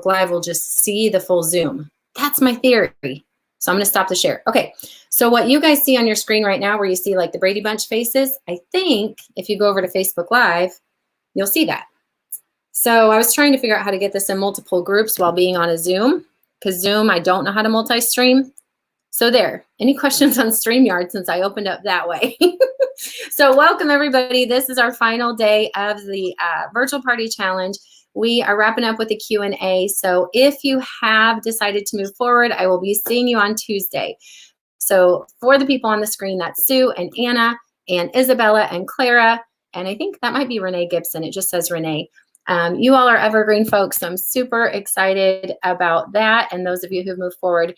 Live will just see the full Zoom. That's my theory. So I'm going to stop the share. Okay. So what you guys see on your screen right now, where you see like the Brady Bunch faces, I think if you go over to Facebook Live, you'll see that. So I was trying to figure out how to get this in multiple groups while being on a Zoom, because Zoom, I don't know how to multi-stream. So there, any questions on StreamYard since I opened up that way? So welcome everybody. This is our final day of the virtual party challenge. We are wrapping up with the Q&A. So if you have decided to move forward, I will be seeing you on Tuesday. So for the people on the screen, that's Sue and Anna and Isabella and Clara. And I think that might be Renee Gibson. It just says Renee. You all are Evergreen folks, so I'm super excited about that, and those of you who've moved forward.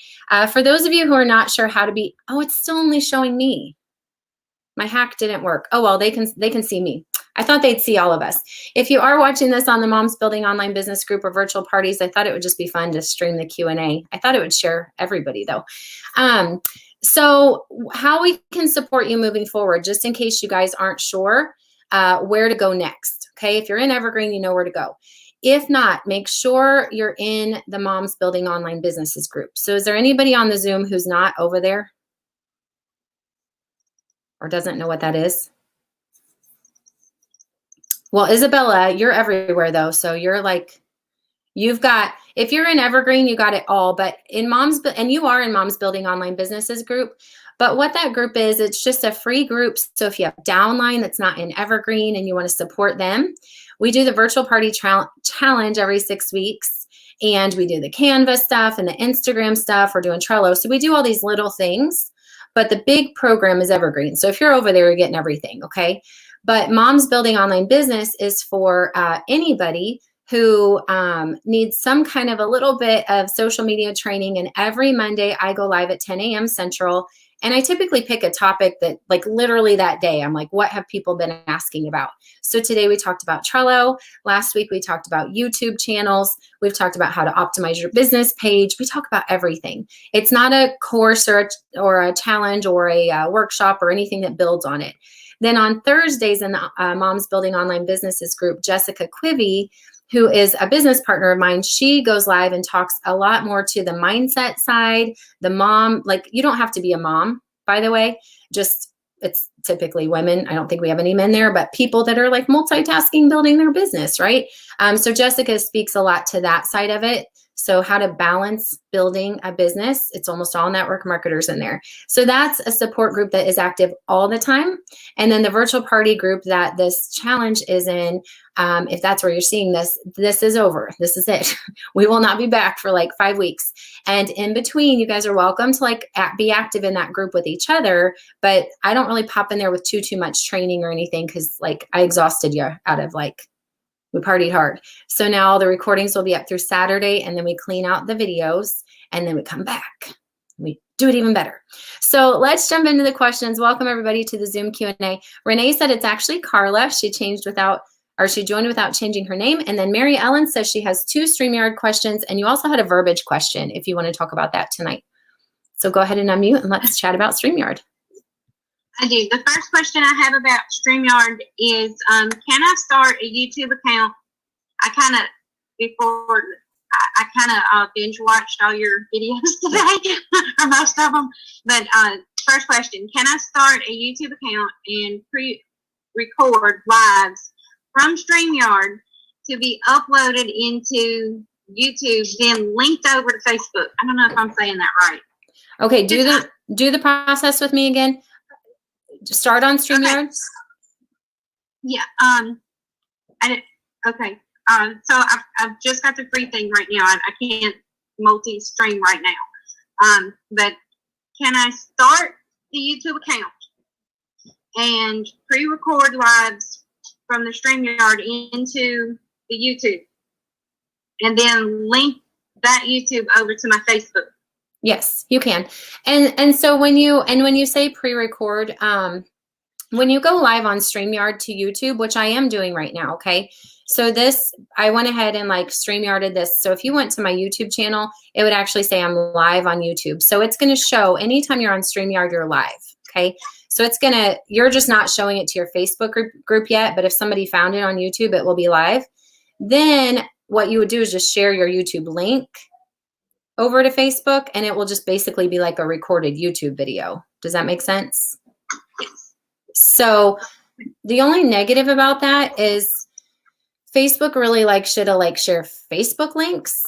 For those of you who are not sure how to be, oh, it's still only showing me. My hack didn't work. Oh, well, they can see me. I thought they'd see all of us. If you are watching this on the Moms Building Online Business Group or virtual parties, I thought it would just be fun to stream the Q&A. I thought it would share everybody, though. So how we can support you moving forward, just in case you guys aren't sure where to go next. Okay, if you're in Evergreen, you know where to go. If not, make sure you're in the Moms Building Online Businesses group. So is there anybody on the Zoom who's not over there or doesn't know what that is? Well, Isabella, you're everywhere though. So you're like, you've got, if you're in Evergreen, you got it all, but in Moms, and you are in Moms Building Online Businesses group. But what that group is, it's just a free group. So if you have downline that's not in Evergreen and you want to support them, we do the virtual party challenge every 6 weeks. And we do the Canva stuff and the Instagram stuff. We're doing Trello. So we do all these little things. But the big program is Evergreen. So if you're over there, you're getting everything, okay? But Moms Building Online Business is for anybody who needs some kind of a little bit of social media training. And every Monday, I go live at 10 a.m. Central. And I typically pick a topic that, like, literally that day, I'm like, what have people been asking about? So today we talked about Trello. Last week we talked about YouTube channels. We've talked about how to optimize your business page. We talk about everything. It's not a course or a challenge or a workshop or anything that builds on it. Then on Thursdays in the Moms Building Online Businesses group, Jessica Quivy, who is a business partner of mine, she goes live and talks a lot more to the mindset side, the mom, like, you don't have to be a mom, by the way, just, it's typically women. I don't think we have any men there, but people that are like multitasking, building their business, right? So Jessica speaks a lot to that side of it. So how to balance building a business. It's almost all network marketers in there. So that's a support group that is active all the time. And then the virtual party group that this challenge is in, if that's where you're seeing this, this is over. This is it. We will not be back for like 5 weeks. And in between, you guys are welcome to like be active in that group with each other. But I don't really pop in there with too much training or anything, because like I exhausted you out of like, we partied hard. So now all the recordings will be up through Saturday, and then we clean out the videos, and then we come back. We do it even better. So let's jump into the questions. Welcome everybody to the Zoom Q&A. Renee said it's actually Carla. She joined without changing her name. And then Mary Ellen says she has 2 StreamYard questions, and you also had a verbiage question if you want to talk about that tonight. So go ahead and unmute and let's chat about StreamYard. I do. The first question I have about StreamYard is, can I start a YouTube account? I binge watched all your videos today, or most of them. But first question, can I start a YouTube account and pre-record lives from StreamYard to be uploaded into YouTube, then linked over to Facebook? I don't know if I'm saying that right. Okay, do the process with me again. Start on StreamYard. Okay. Yeah. Okay. So I've just got the free thing right now. I can't multi-stream right now. But can I start the YouTube account and pre-record lives from the StreamYard into the YouTube, and then link that YouTube over to my Facebook? Yes, you can. And so when you say pre-record, when you go live on StreamYard to YouTube, which I am doing right now, okay? So this, I went ahead and like StreamYarded this. So if you went to my YouTube channel, it would actually say I'm live on YouTube. So it's going to show anytime you're on StreamYard, you're live, okay? So it's going to, you're just not showing it to your Facebook group yet, but if somebody found it on YouTube, it will be live. Then what you would do is just share your YouTube link over to Facebook, and it will just basically be like a recorded YouTube video. Does that make sense? So the only negative about that is Facebook really should have share Facebook links,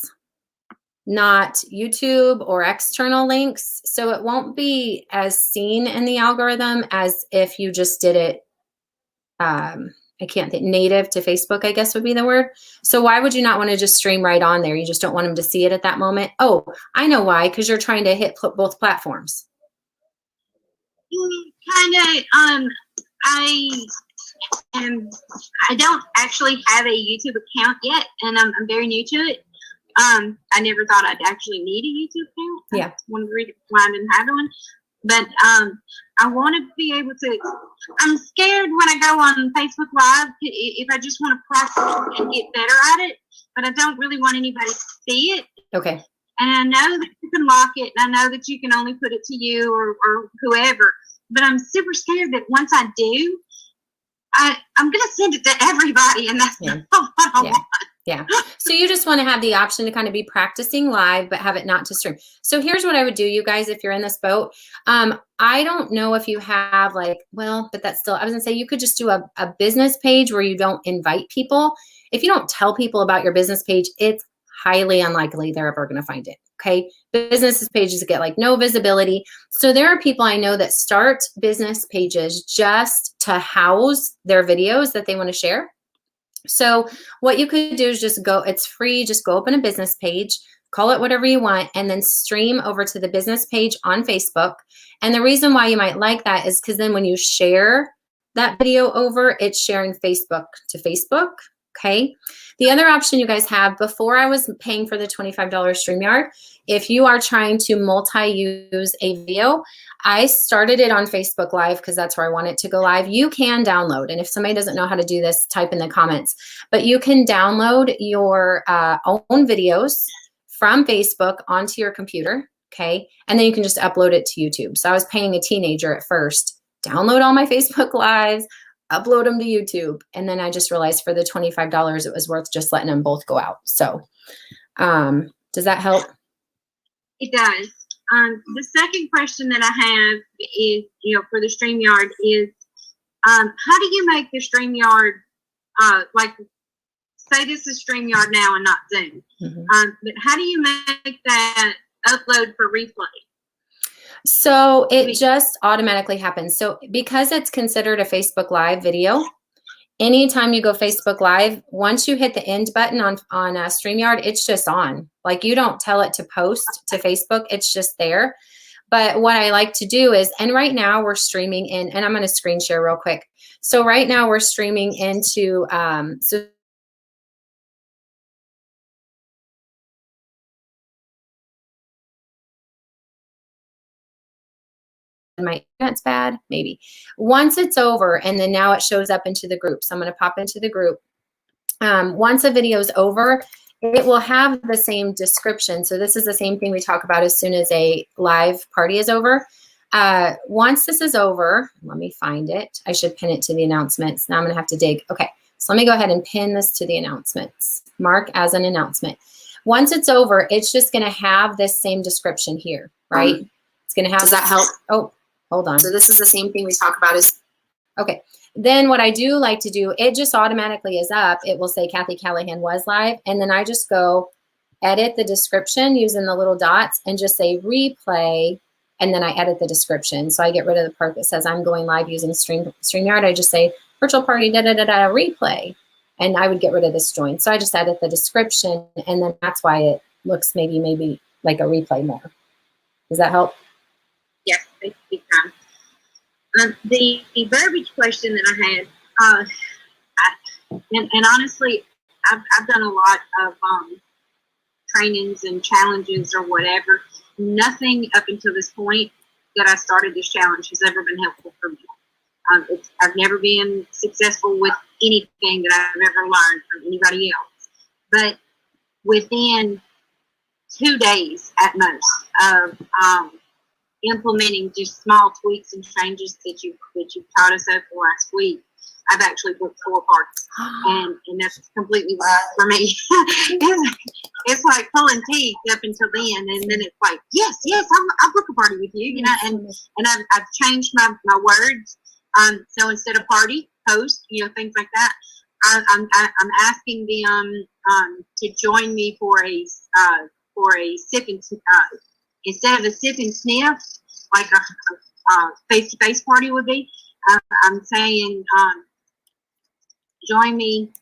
not YouTube or external links. So it won't be as seen in the algorithm as if you just did it, I can't think, native to Facebook, I guess would be the word. So why would you not want to just stream right on there? You just don't want them to see it at that moment? Oh, I know why, because you're trying to hit both platforms. Kind of, I don't actually have a YouTube account yet, and I'm very new to it. I never thought I'd actually need a YouTube account. Yeah. That's one reason why I didn't have one. But I want to be able to. I'm scared when I go on Facebook Live if I just want to practice and get better at it, but I don't really want anybody to see it. Okay. And I know that you can lock it, and I know that you can only put it to you or whoever. But I'm super scared that once I do, I'm going to send it to everybody, and that's not what I want. Yeah. So you just want to have the option to kind of be practicing live, but have it not to stream. So here's what I would do, you guys, if you're in this boat. I don't know if you have but that's still, I was gonna say you could just do a business page where you don't invite people. If you don't tell people about your business page, it's highly unlikely they're ever going to find it. Okay. Business pages get no visibility. So there are people I know that start business pages just to house their videos that they want to share. So what you could do is just go, it's free, just go open a business page, call it whatever you want, and then stream over to the business page on Facebook. And the reason why you might like that is because then when you share that video over, it's sharing Facebook to Facebook. Okay. The other option you guys have, before I was paying for the $25 StreamYard, if you are trying to multi-use a video, I started it on Facebook Live because that's where I want it to go live. You can download, and if somebody doesn't know how to do this, type in the comments, but you can download your own videos from Facebook onto your computer, okay? And then you can just upload it to YouTube. So I was paying a teenager at first, download all my Facebook Lives, upload them to YouTube. And then I just realized for the $25, it was worth just letting them both go out. So does that help? It does. The second question that I have is, for the StreamYard is, how do you make the StreamYard, say this is StreamYard now and not Zoom, but how do you make that upload for replay? So it just automatically happens. So because it's considered a Facebook Live video, anytime you go Facebook Live, once you hit the end button on StreamYard, it's just on. You don't tell it to post to Facebook. It's just there. But what I like to do is, and right now we're streaming in, and I'm going to screen share real quick. So right now we're streaming into, my internet's bad, maybe. Once it's over, and then now it shows up into the group. So I'm going to pop into the group. Once a video is over, it will have the same description. So this is the same thing we talk about as soon as a live party is over. Once this is over, let me find it. I should pin it to the announcements. Now I'm going to have to dig. Okay, so let me go ahead and pin this to the announcements. Mark as an announcement. Once it's over, it's just going to have this same description here, right? It's going to have. Does that help? Oh, hold on. So this is the same thing we talk about as. Okay. Then what I do like to do, it just automatically is up. It will say Cathy Callahan was live. And then I just go edit the description using the little dots and just say replay. And then I edit the description. So I get rid of the part that says I'm going live using StreamYard. I just say virtual party, replay. And I would get rid of this join. So I just edit the description. And then that's why it looks maybe like a replay more. Does that help? Yes, thank you. The verbiage question that I had, and honestly, I've done a lot of trainings and challenges or whatever. Nothing up until this point that I started this challenge has ever been helpful for me. I've never been successful with anything that I've ever learned from anybody else. But within 2 days at most of implementing just small tweaks and changes that you taught us over the last week, I've actually booked 4 parties, and that's completely right for me. It's like pulling teeth up until then, and then it's like, yes, I'll book a party with you, you know. And I've changed my words. So instead of party, host, you know, things like that. I'm asking them to join me for a sip and instead of a sip and sniff like a face-to-face party would be. I'm saying join me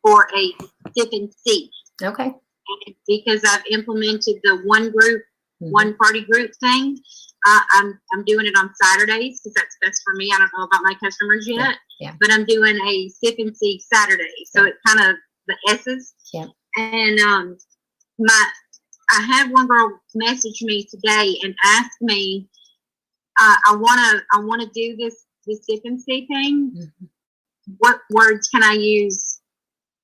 for a sip and see. Okay. And because I've implemented the one group, one party group thing. I'm doing it on Saturdays because that's best for me. I don't know about my customers yet, but I'm doing a sip and see Saturday. So it's kind of the S's. Yeah. And I had one girl message me today and ask me, I wanna do this sip and see thing. What words can I use,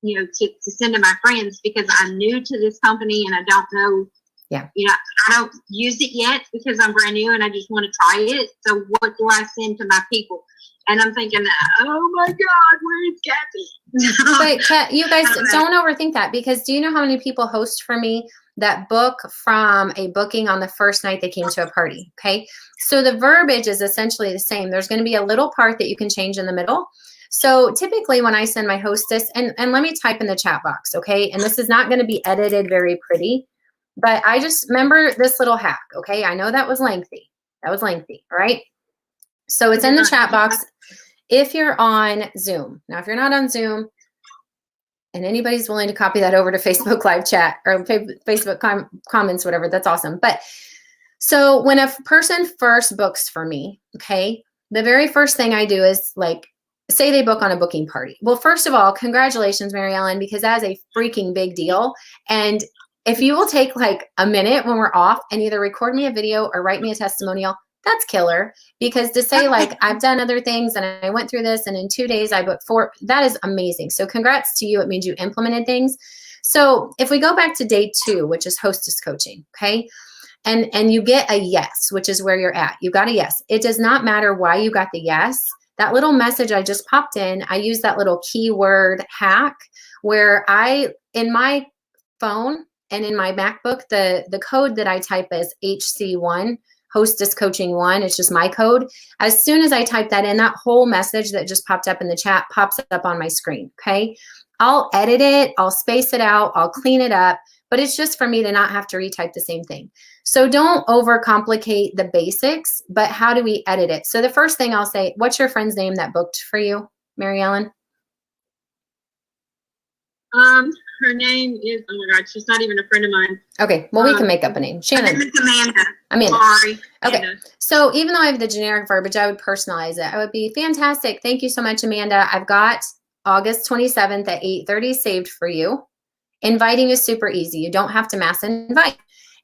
you know, to send to my friends, because I'm new to this company and I don't know. Yeah. You know, I don't use it yet because I'm brand new and I just want to try it. So what do I send to my people? And I'm thinking, oh my God, where's Cathy? But you guys don't overthink that, because do you know how many people host for me that book from a booking on the first night they came to a party? Okay. So the verbiage is essentially the same. There's going to be a little part that you can change in the middle. So typically when I send my hostess, and let me type in the chat box, okay? And this is not going to be edited very pretty. But I just remember this little hack, okay? I know that was lengthy. All right? So it's in the chat box if you're on Zoom. Now, if you're not on Zoom and anybody's willing to copy that over to Facebook live chat or Facebook comments, whatever, that's awesome. But so when a person first books for me, okay, the very first thing I do is like, say they book on a booking party. Well, first of all, congratulations, Mary Ellen, because that is a freaking big deal. And if you will take like a minute when we're off and either record me a video or write me a testimonial, that's killer. Because to say like, I've done other things and I went through this and in 2 days I booked 4, that is amazing. So congrats to you. It means you implemented things. So if we go back to day 2, which is hostess coaching, okay? And you get a yes, which is where you're at. You got a yes. It does not matter why you got the yes. That little message I just popped in, I use that little keyword hack where in my phone, and in my MacBook, the code that I type is HC1, Hostess Coaching 1. It's just my code. As soon as I type that in, that whole message that just popped up in the chat pops up on my screen, okay? I'll edit it, I'll space it out, I'll clean it up, but it's just for me to not have to retype the same thing. So don't overcomplicate the basics, but how do we edit it? So the first thing I'll say, what's your friend's name that booked for you, Mary Ellen? Her name is, oh my God, she's not even a friend of mine. Okay, well, we can make up a name. Shannon. Her name is Amanda. Amanda. Sorry. Okay, Amanda. So even though I have the generic verbiage, I would personalize it. I would be fantastic. Thank you so much, Amanda. I've got August 27th at 8:30 saved for you. Inviting is super easy. You don't have to mass invite.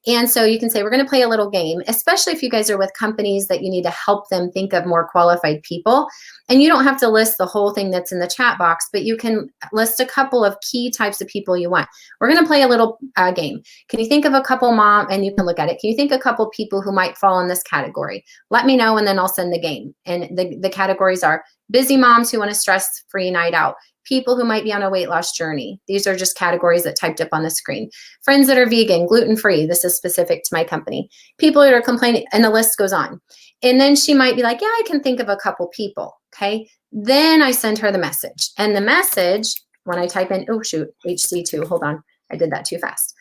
And so you can say, we're going to play a little game, especially if you guys are with companies that you need to help them think of more qualified people. And you don't have to list the whole thing that's in the chat box, but you can list a couple of key types of people you want. We're going to play a little game. Can you think of a couple and you can look at it. Can you think of a couple people who might fall in this category? Let me know, and then I'll send the game. And the categories are busy moms who want a stress-free night out, people who might be on a weight loss journey. These are just categories that typed up on the screen. Friends that are vegan, gluten-free. This is specific to my company. People that are complaining, and the list goes on. And then she might be like, yeah, I can think of a couple people, okay? Then I send her the message. And the message, when I type in, oh shoot, HC2, hold on, I did that too fast.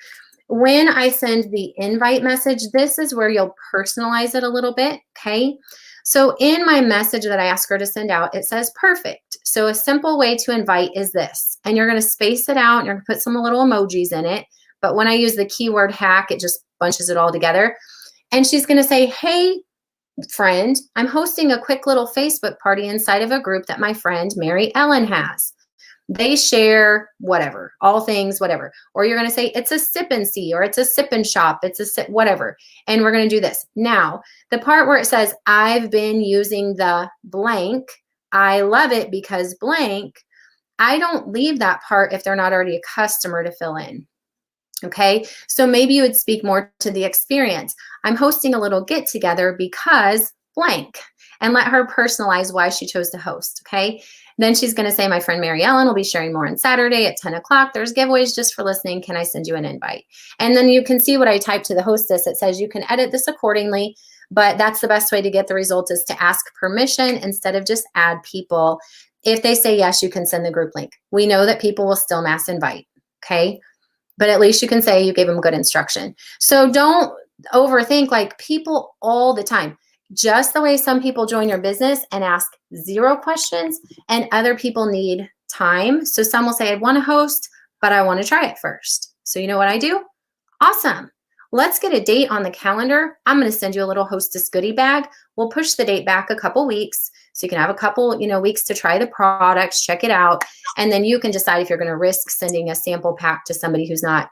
When I send the invite message, this is where you'll personalize it a little bit, okay? So in my message that I ask her to send out, it says perfect. So a simple way to invite is this, and you're going to space it out, and you're going to put some little emojis in it. But when I use the keyword hack, it just bunches it all together. And she's going to say, hey, friend, I'm hosting a quick little Facebook party inside of a group that my friend Mary Ellen has. They share whatever, all things, whatever. Or you're going to say it's a sip and see, or it's a sip and shop, it's a sip, whatever. And we're going to do this. Now, the part where it says, I've been using the blank, I love it because blank, I don't leave that part if they're not already a customer to fill in. Okay, so maybe you would speak more to the experience. I'm hosting a little get together because blank. and let her personalize why she chose to host, okay? Then she's going to say, my friend Mary Ellen will be sharing more on Saturday at 10 o'clock. There's giveaways just for listening. Can I send you an invite? And then you can see what I typed to the hostess. It says you can edit this accordingly, but that's the best way to get the result is to ask permission instead of just add people. If they say yes, you can send the group link. We know that people will still mass invite, okay? But at least you can say you gave them good instruction. So don't overthink, like people all the time. Just the way some people join your business and ask 0 questions and other people need time. So some will say, I want to host, but I want to try it first. So you know what I do? Awesome. Let's get a date on the calendar. I'm going to send you a little hostess goodie bag. We'll push the date back a couple weeks so you can have a couple, weeks to try the products, check it out. And then you can decide if you're going to risk sending a sample pack to somebody who's not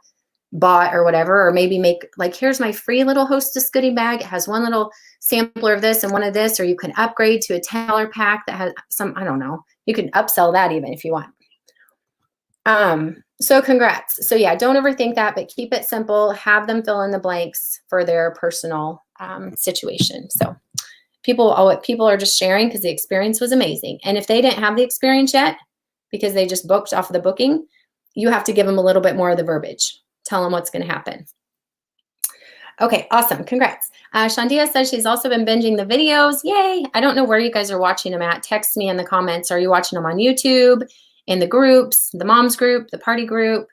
bought or whatever, or maybe make like, here's my free little hostess goodie bag. It has one little sampler of this and one of this, or you can upgrade to a $10 pack that has some, I don't know, you can upsell that even if you want. So congrats. So yeah, don't overthink that, but keep it simple. Have them fill in the blanks for their personal situation. So people are just sharing because the experience was amazing. And if they didn't have the experience yet, because they just booked off of the booking, you have to give them a little bit more of the verbiage. Tell them what's going to happen. Okay, awesome. Congrats. Shandia says she's also been binging the videos. Yay. I don't know where you guys are watching them at. Text me in the comments. Are you watching them on YouTube, in the groups, the moms group, the party group?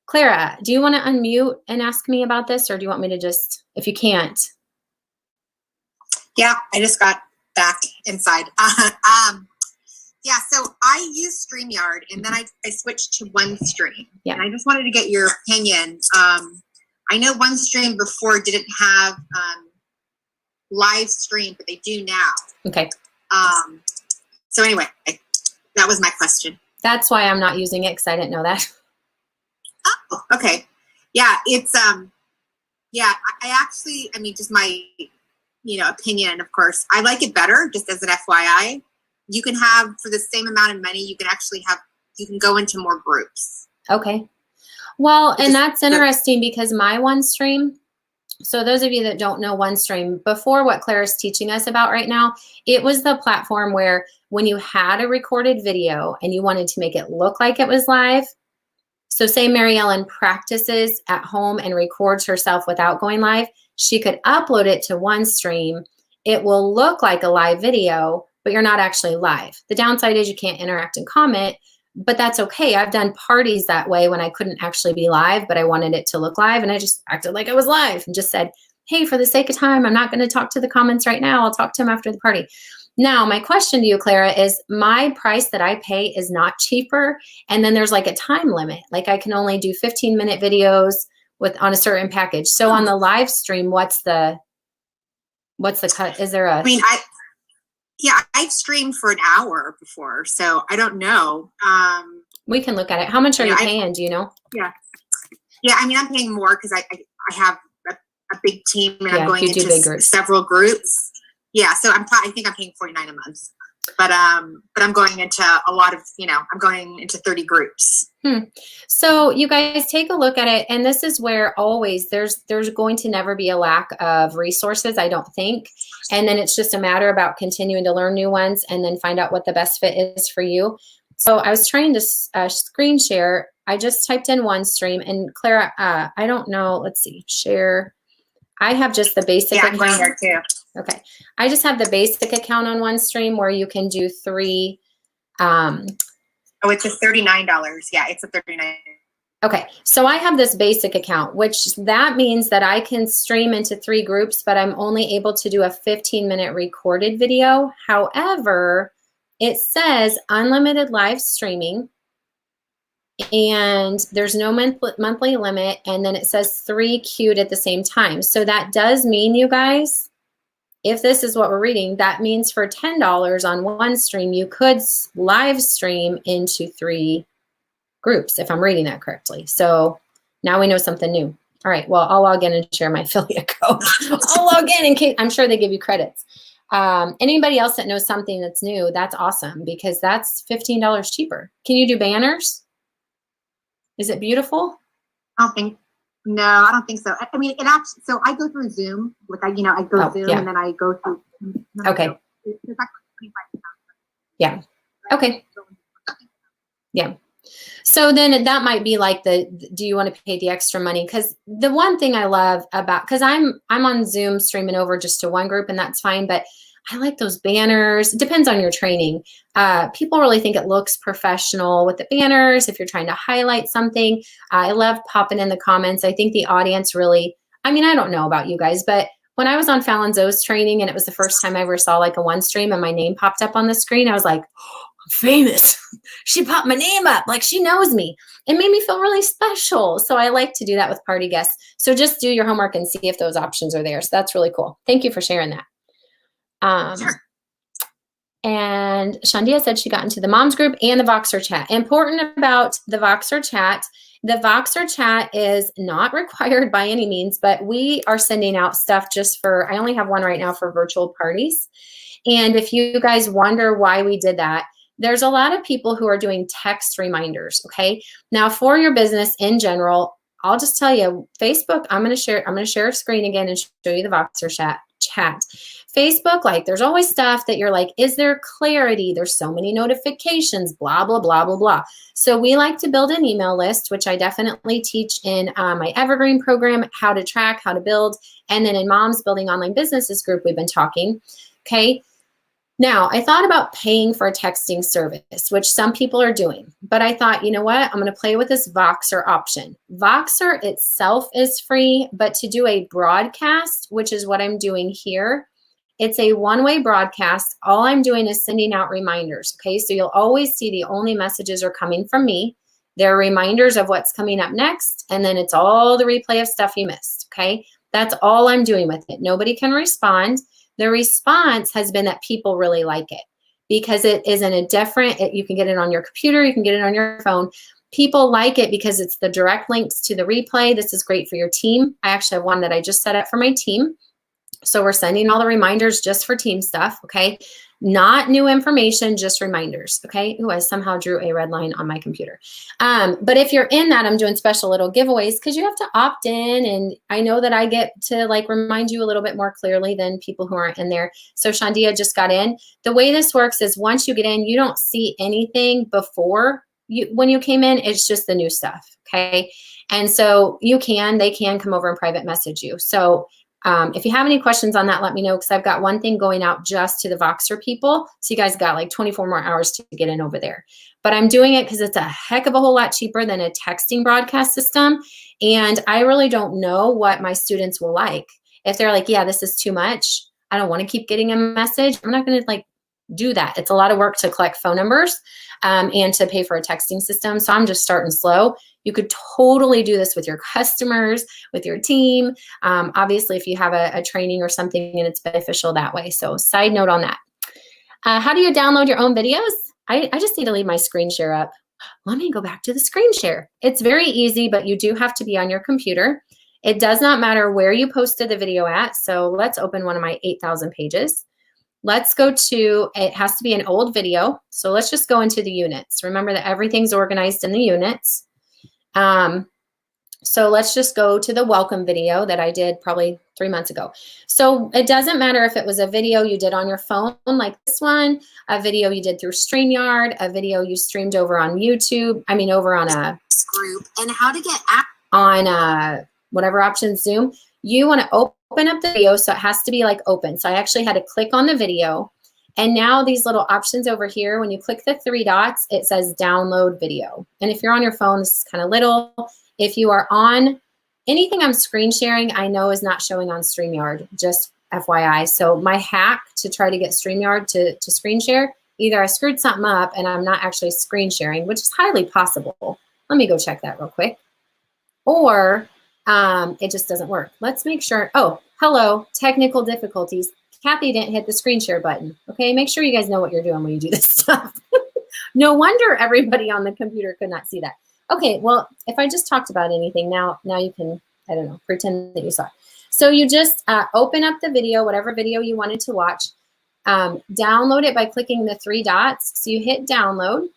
Clara, do you want to unmute and ask me about this, or do you want me to just, if you can't? Yeah, I just got back inside. Yeah, so I use StreamYard, and then I switched to OneStream. Yeah. And I just wanted to get your opinion. I know OneStream before didn't have live stream, but they do now. Okay. So anyway, that was my question. That's why I'm not using it, because I didn't know that. Oh, okay. Yeah, it's yeah, I actually, I mean, just my opinion, of course. I like it better, just as an FYI. You can have, for the same amount of money, you can go into more groups. Okay. Well, and that's interesting because my OneStream, so those of you that don't know OneStream, before what Claire's teaching us about right now, it was the platform where when you had a recorded video and you wanted to make it look like it was live, so say Mary Ellen practices at home and records herself without going live, she could upload it to OneStream. It will look like a live video, but you're not actually live. The downside is you can't interact and comment, but that's okay. I've done parties that way when I couldn't actually be live, but I wanted it to look live, and I just acted like I was live and just said, hey, for the sake of time, I'm not going to talk to the comments right now. I'll talk to them after the party. Now, my question to you, Clara, is my price that I pay is not cheaper, and then there's like a time limit. Like I can only do 15-minute videos on a certain package. So on the live stream, what's the cut? Is there a? I mean, I've streamed for an hour before, so I don't know. We can look at it. How much are you paying? Do you know? Yeah. I mean, I'm paying more because I have a big team, and I'm going into several groups. Yeah, so I think I'm paying $49 a month, but I'm going into a lot of, I'm going into 30 groups. So you guys take a look at it, and this is where always there's going to never be a lack of resources, I don't think. And then it's just a matter about continuing to learn new ones and then find out what the best fit is for you. So I was trying to screen share. I just typed in OneStream, and Clara, I don't know. Let's see, share. I have just the basic account. I'm there too. Okay. I just have the basic account on OneStream where you can do 3. It's a $39. Yeah, it's a $39. Okay. So I have this basic account, which that means that I can stream into 3 groups, but I'm only able to do a 15-minute recorded video. However, it says unlimited live streaming, and there's no monthly limit, and then it says 3 queued at the same time. So that does mean, you guys, if this is what we're reading, that means for $10 on OneStream, you could live stream into 3 groups, if I'm reading that correctly. So now we know something new. All right, well, I'll log in and share my affiliate code. I'll log in case, I'm sure they give you credits. Anybody else that knows something that's new, that's awesome, because that's $15 cheaper. Can you do banners? Is it beautiful? I don't think so. I mean, it actually, so I go through Zoom, like I go Zoom, and then I go through. Okay. It's actually 25 pounds. Yeah. Okay. Yeah. So then that might be like do you want to pay the extra money? Because the one thing I love about, because I'm on Zoom streaming over just to one group and that's fine, but I like those banners. It depends on your training. People really think it looks professional with the banners. If you're trying to highlight something, I love popping in the comments. I think the audience really, I mean, I don't know about you guys, but when I was on Fallon Zoe's training and it was the first time I ever saw like a one stream and my name popped up on the screen, I was like, oh, I'm famous. She popped my name up like she knows me. It made me feel really special. So I like to do that with party guests. So just do your homework and see if those options are there. So that's really cool. Thank you for sharing that. Sure. And Shandia said she got into the moms group and the Voxer chat. Important about the Voxer chat. The Voxer chat is not required by any means, but we are sending out stuff just for, I only have one right now for virtual parties. And if you guys wonder why we did that, there's a lot of people who are doing text reminders, okay? Now for your business in general, I'll just tell you, Facebook, I'm going to share a screen again and show you the Voxer chat. Facebook, like there's always stuff that you're like, is there clarity? There's so many notifications, blah, blah, blah, blah, blah. So we like to build an email list, which I definitely teach in my Evergreen program, how to track, how to build. And then in Moms Building Online Businesses group, we've been talking, okay? Now, I thought about paying for a texting service, which some people are doing, but I thought, you know what? I'm going to play with this Voxer option. Voxer itself is free, but to do a broadcast, which is what I'm doing here, it's a one-way broadcast. All I'm doing is sending out reminders, okay? So you'll always see the only messages are coming from me. They're reminders of what's coming up next, and then it's all the replay of stuff you missed, okay? That's all I'm doing with it. Nobody can respond. The response has been that people really like it because it is in a different, you can get it on your computer, you can get it on your phone. People like it because it's the direct links to the replay. This is great for your team. I actually have one that I just set up for my team. So we're sending all the reminders just for team stuff, okay? Not new information, just reminders, okay? Ooh, I somehow drew a red line on my computer. But if you're in that, I'm doing special little giveaways because you have to opt in, and I know that I get to like remind you a little bit more clearly than people who aren't in there. So Shandia just got in. The way this works is once you get in, you don't see anything before when you came in, it's just the new stuff, okay? And so they can come over and private message you. So if you have any questions on that, let me know because I've got one thing going out just to the Voxer people. So you guys got like 24 more hours to get in over there. But I'm doing it because it's a heck of a whole lot cheaper than a texting broadcast system. And I really don't know what my students will like. If they're like, yeah, this is too much, I don't want to keep getting a message, I'm not going to like do that. It's a lot of work to collect phone numbers and to pay for a texting system. So I'm just starting slow. You could totally do this with your customers, with your team. Obviously, if you have a training or something and it's beneficial that way. So side note on that. How do you download your own videos? I just need to leave my screen share up. Let me go back to the screen share. It's very easy, but you do have to be on your computer. It does not matter where you posted the video at. So let's open one of my 8,000 pages. Let's go to, it has to be an old video. So let's just go into the units. Remember that everything's organized in the units. So let's just go to the welcome video that I did probably 3 months ago. So it doesn't matter if it was a video you did on your phone like this one, a video you did through StreamYard, a video you streamed over on YouTube, over on a group, and how to get on whatever option, Zoom. You want to open up the video, so it has to be like open. So I actually had to click on the video. And now these little options over here, when you click the 3 dots, it says download video. And if you're on your phone, this is kind of little. If you are on anything I'm screen sharing, I know is not showing on StreamYard, just FYI. So my hack to try to get StreamYard to screen share, either I screwed something up and I'm not actually screen sharing, which is highly possible. Let me go check that real quick. Or it just doesn't work. Let's make sure. Oh, hello, technical difficulties. Cathy didn't hit the screen share button. Okay, make sure you guys know what you're doing when you do this stuff. No wonder everybody on the computer could not see that. Okay, well, if I just talked about anything, now you can, I don't know, pretend that you saw it. So you just open up the video, whatever video you wanted to watch, download it by clicking the 3 dots. So you hit download,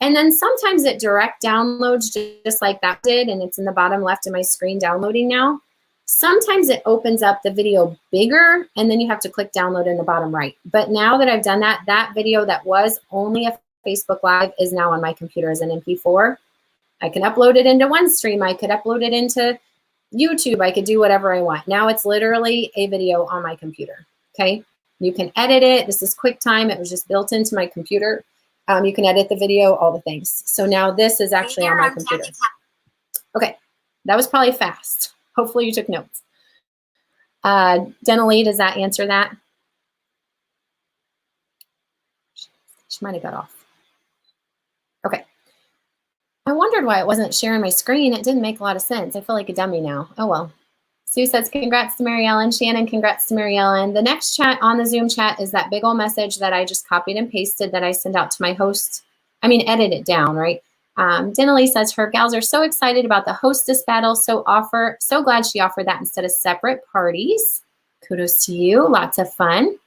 and then sometimes it direct downloads just like that did, and it's in the bottom left of my screen downloading now. sometimes it opens up the video bigger and then you have to click download in the bottom right. But now that I've done that, that video that was only a Facebook Live is now on my computer as an MP4. I can upload it into OneStream. I could upload it into YouTube. I could do whatever I want. Now it's literally a video on my computer, okay? You can edit it. This is QuickTime. It was just built into my computer. You can edit the video, all the things. So now this is actually on my computer. Okay, that was probably fast. Hopefully you took notes. Denali, does that answer that? She might have got off. Okay. I wondered why it wasn't sharing my screen. It didn't make a lot of sense. I feel like a dummy now. Oh, well. Sue says, congrats to Mary Ellen. Shannon, congrats to Mary Ellen. The next chat on the Zoom chat is that big old message that I just copied and pasted that I send out to my host. I mean, edit it down, right? Denali says her gals are so excited about the hostess battle. So glad she offered that instead of separate parties. Kudos to you. Lots of fun.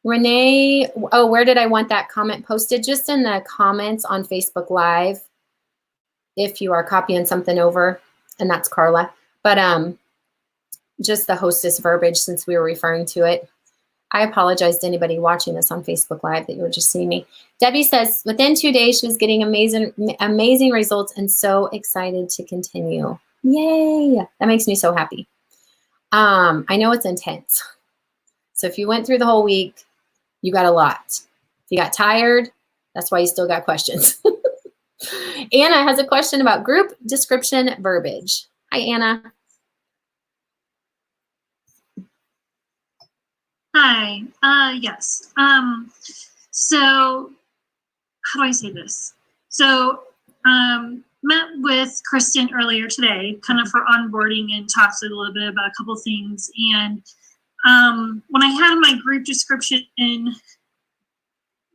Renee, oh, where did I want that comment posted? Just in the comments on Facebook Live, if you are copying something over, and that's Carla. But just the hostess verbiage, since we were referring to it. I apologize to anybody watching this on Facebook Live that you were just seeing me. Debbie says, within 2 days, she was getting amazing results and so excited to continue. Yay! That makes me so happy. I know it's intense. So if you went through the whole week, you got a lot. If you got tired, that's why you still got questions. Anna has a question about group description verbiage. Hi, Anna. Hi, yes. So how do I say this? So met with Kristen earlier today, kind of for onboarding, and talked a little bit about a couple things. And when I had my group description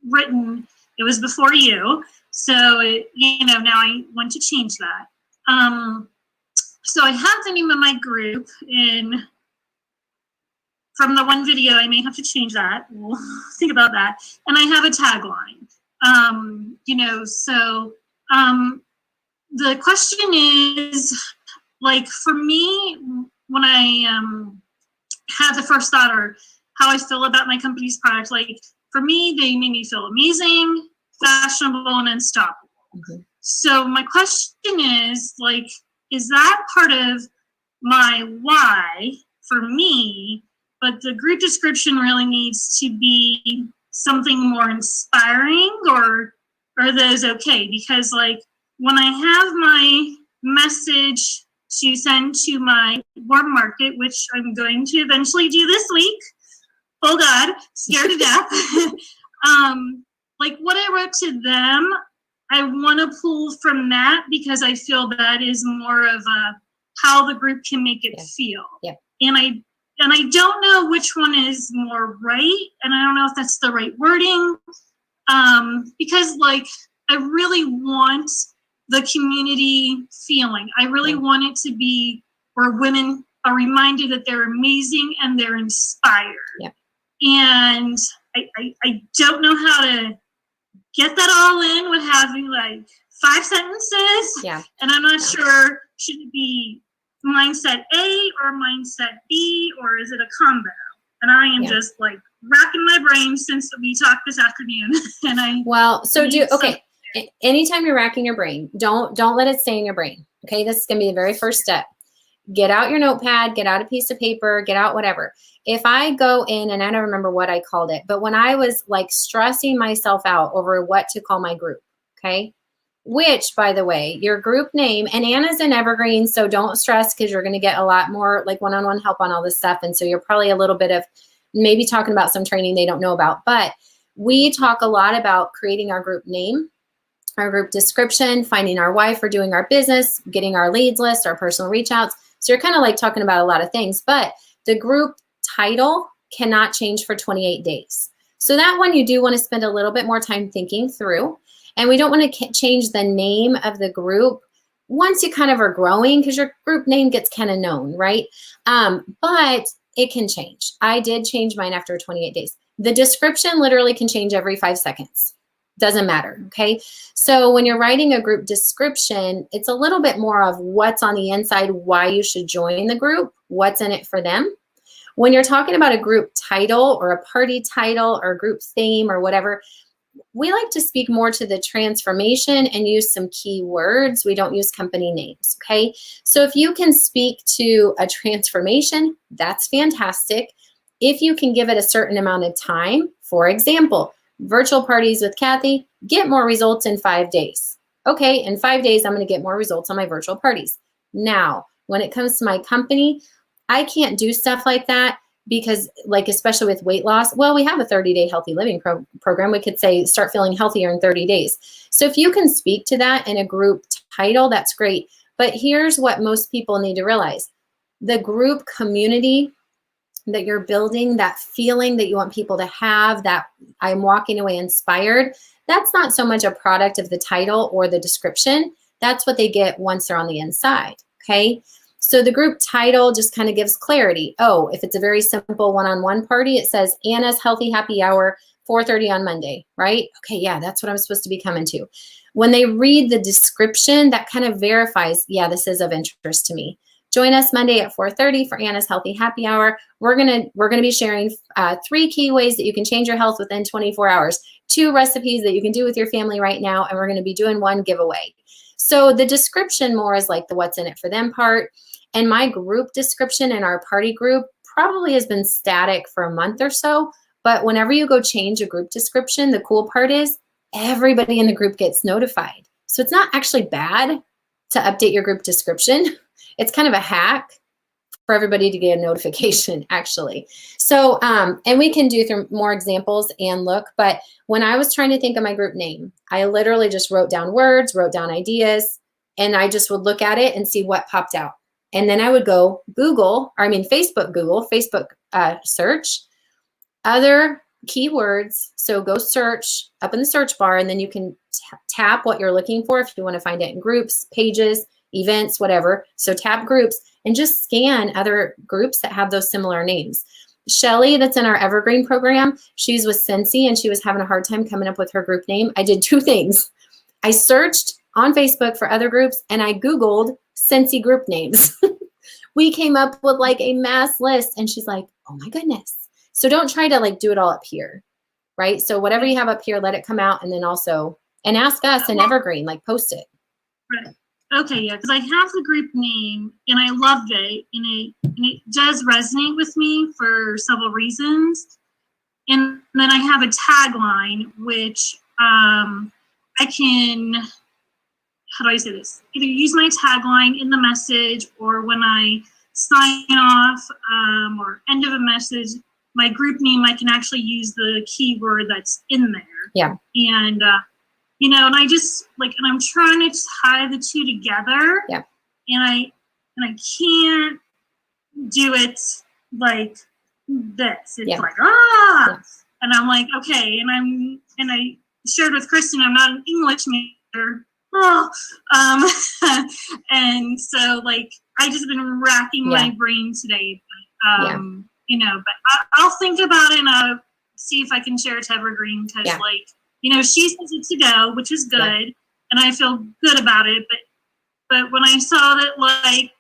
written, it was before you. So, now I want to change that. So I have the name of my group from the one video. I may have to change that. We'll think about that. And I have a tagline. The question is, like, for me, when I had the first thought or how I feel about my company's product, like, for me, they made me feel amazing, fashionable, and unstoppable. Mm-hmm. So my question is, like, is that part of my why for me? But the group description really needs to be something more inspiring, or are those okay? Because, like, when I have my message to send to my warm market, which I'm going to eventually do this week, oh God, scared to death. Like, what I wrote to them, I want to pull from that, because I feel that is more of how the group can make it feel. Yeah. And I don't know which one is more right, and I don't know if that's the right wording, because, like, I really want the community feeling. I really want it to be where women are reminded that they're amazing and they're inspired. Yeah. And I don't know how to get that all in with having, like, 5 sentences. Yeah. And I'm not sure, should it be mindset A or mindset B, or is it a combo? And I am just, like, racking my brain since we talked this afternoon. And anytime you're racking your brain, don't let it stay in your brain. Okay, this is gonna be the very first step. Get out your notepad, get out a piece of paper, get out whatever. If I go in, and I don't remember what I called it, but when I was, like, stressing myself out over what to call my group, okay? Which, by the way, your group name, and Anna's in Evergreen, so don't stress, because you're going to get a lot more, like, one-on-one help on all this stuff. And so you're probably a little bit of maybe talking about some training they don't know about. But we talk a lot about creating our group name, our group description, finding our why for doing our business, getting our leads list, our personal reach outs. So you're kind of, like, talking about a lot of things. But the group title cannot change for 28 days. So that one you do want to spend a little bit more time thinking through. And we don't want to change the name of the group once you kind of are growing, because your group name gets kind of known, right? But it can change. I did change mine after 28 days. The description literally can change every 5 seconds. Doesn't matter, okay? So when you're writing a group description, it's a little bit more of what's on the inside, why you should join the group, what's in it for them. When you're talking about a group title or a party title or group theme or whatever, we like to speak more to the transformation and use some key words. We don't use company names, okay? So if you can speak to a transformation, that's fantastic. If you can give it a certain amount of time, for example, virtual parties with Cathy, get more results in 5 days. Okay, in 5 days, I'm going to get more results on my virtual parties. Now, when it comes to my company, I can't do stuff like that because, like, especially with weight loss, well, we have a 30-day healthy living program. We could say start feeling healthier in 30 days. So if you can speak to that in a group title, that's great. But here's what most people need to realize. The group community that you're building, that feeling that you want people to have, that I'm walking away inspired, that's not so much a product of the title or the description. That's what they get once they're on the inside, okay? So the group title just kind of gives clarity. Oh, if it's a very simple one-on-one party, it says Anna's Healthy Happy Hour, 4:30 on Monday, right? Okay, yeah, that's what I'm supposed to be coming to. When they read the description, that kind of verifies, yeah, this is of interest to me. Join us Monday at 4:30 for Anna's Healthy Happy Hour. We're gonna be sharing 3 key ways that you can change your health within 24 hours, 2 recipes that you can do with your family right now, and we're gonna be doing 1 giveaway. So the description more is like the what's in it for them part. And my group description in our party group probably has been static for a month or so. But whenever you go change a group description, the cool part is everybody in the group gets notified. So it's not actually bad to update your group description. It's kind of a hack for everybody to get a notification, actually. So, and we can do through more examples and look, but when I was trying to think of my group name, I literally just wrote down words, wrote down ideas, and I just would look at it and see what popped out. And then I would go Facebook search other keywords. So go search up in the search bar, and then you can tap what you're looking for if you want to find it in groups, pages, events, whatever. So tap groups and just scan other groups that have those similar names. Shelly, that's in our Evergreen program, she's with Scentsy and she was having a hard time coming up with her group name. I did 2 things. I searched on Facebook for other groups and I Googled Scentsy group names. We came up with like a mass list and she's like, oh my goodness. So don't try to like do it all up here, right? So whatever you have up here, let it come out, and then also, and ask us in Evergreen, like post it. Right. Okay, yeah, because I have the group name and I loved it, and it does resonate with me for several reasons. And then I have a tagline, which I can, how do I say this? Either use my tagline in the message, or when I sign off or end of a message, my group name, I can actually use the keyword that's in there. Yeah. And you know, and I just like, and I'm trying to tie the 2 together. Yeah. And I can't do it like this. It's like, Yeah. And I'm like, okay. And I shared with Kristen, I'm not an English major. And so like, I just been racking my brain today. You know, but I'll think about it and I'll see if I can share it to Evergreen, because like, you know, she says it to go, which is good, and I feel good about it. But when I saw that, like,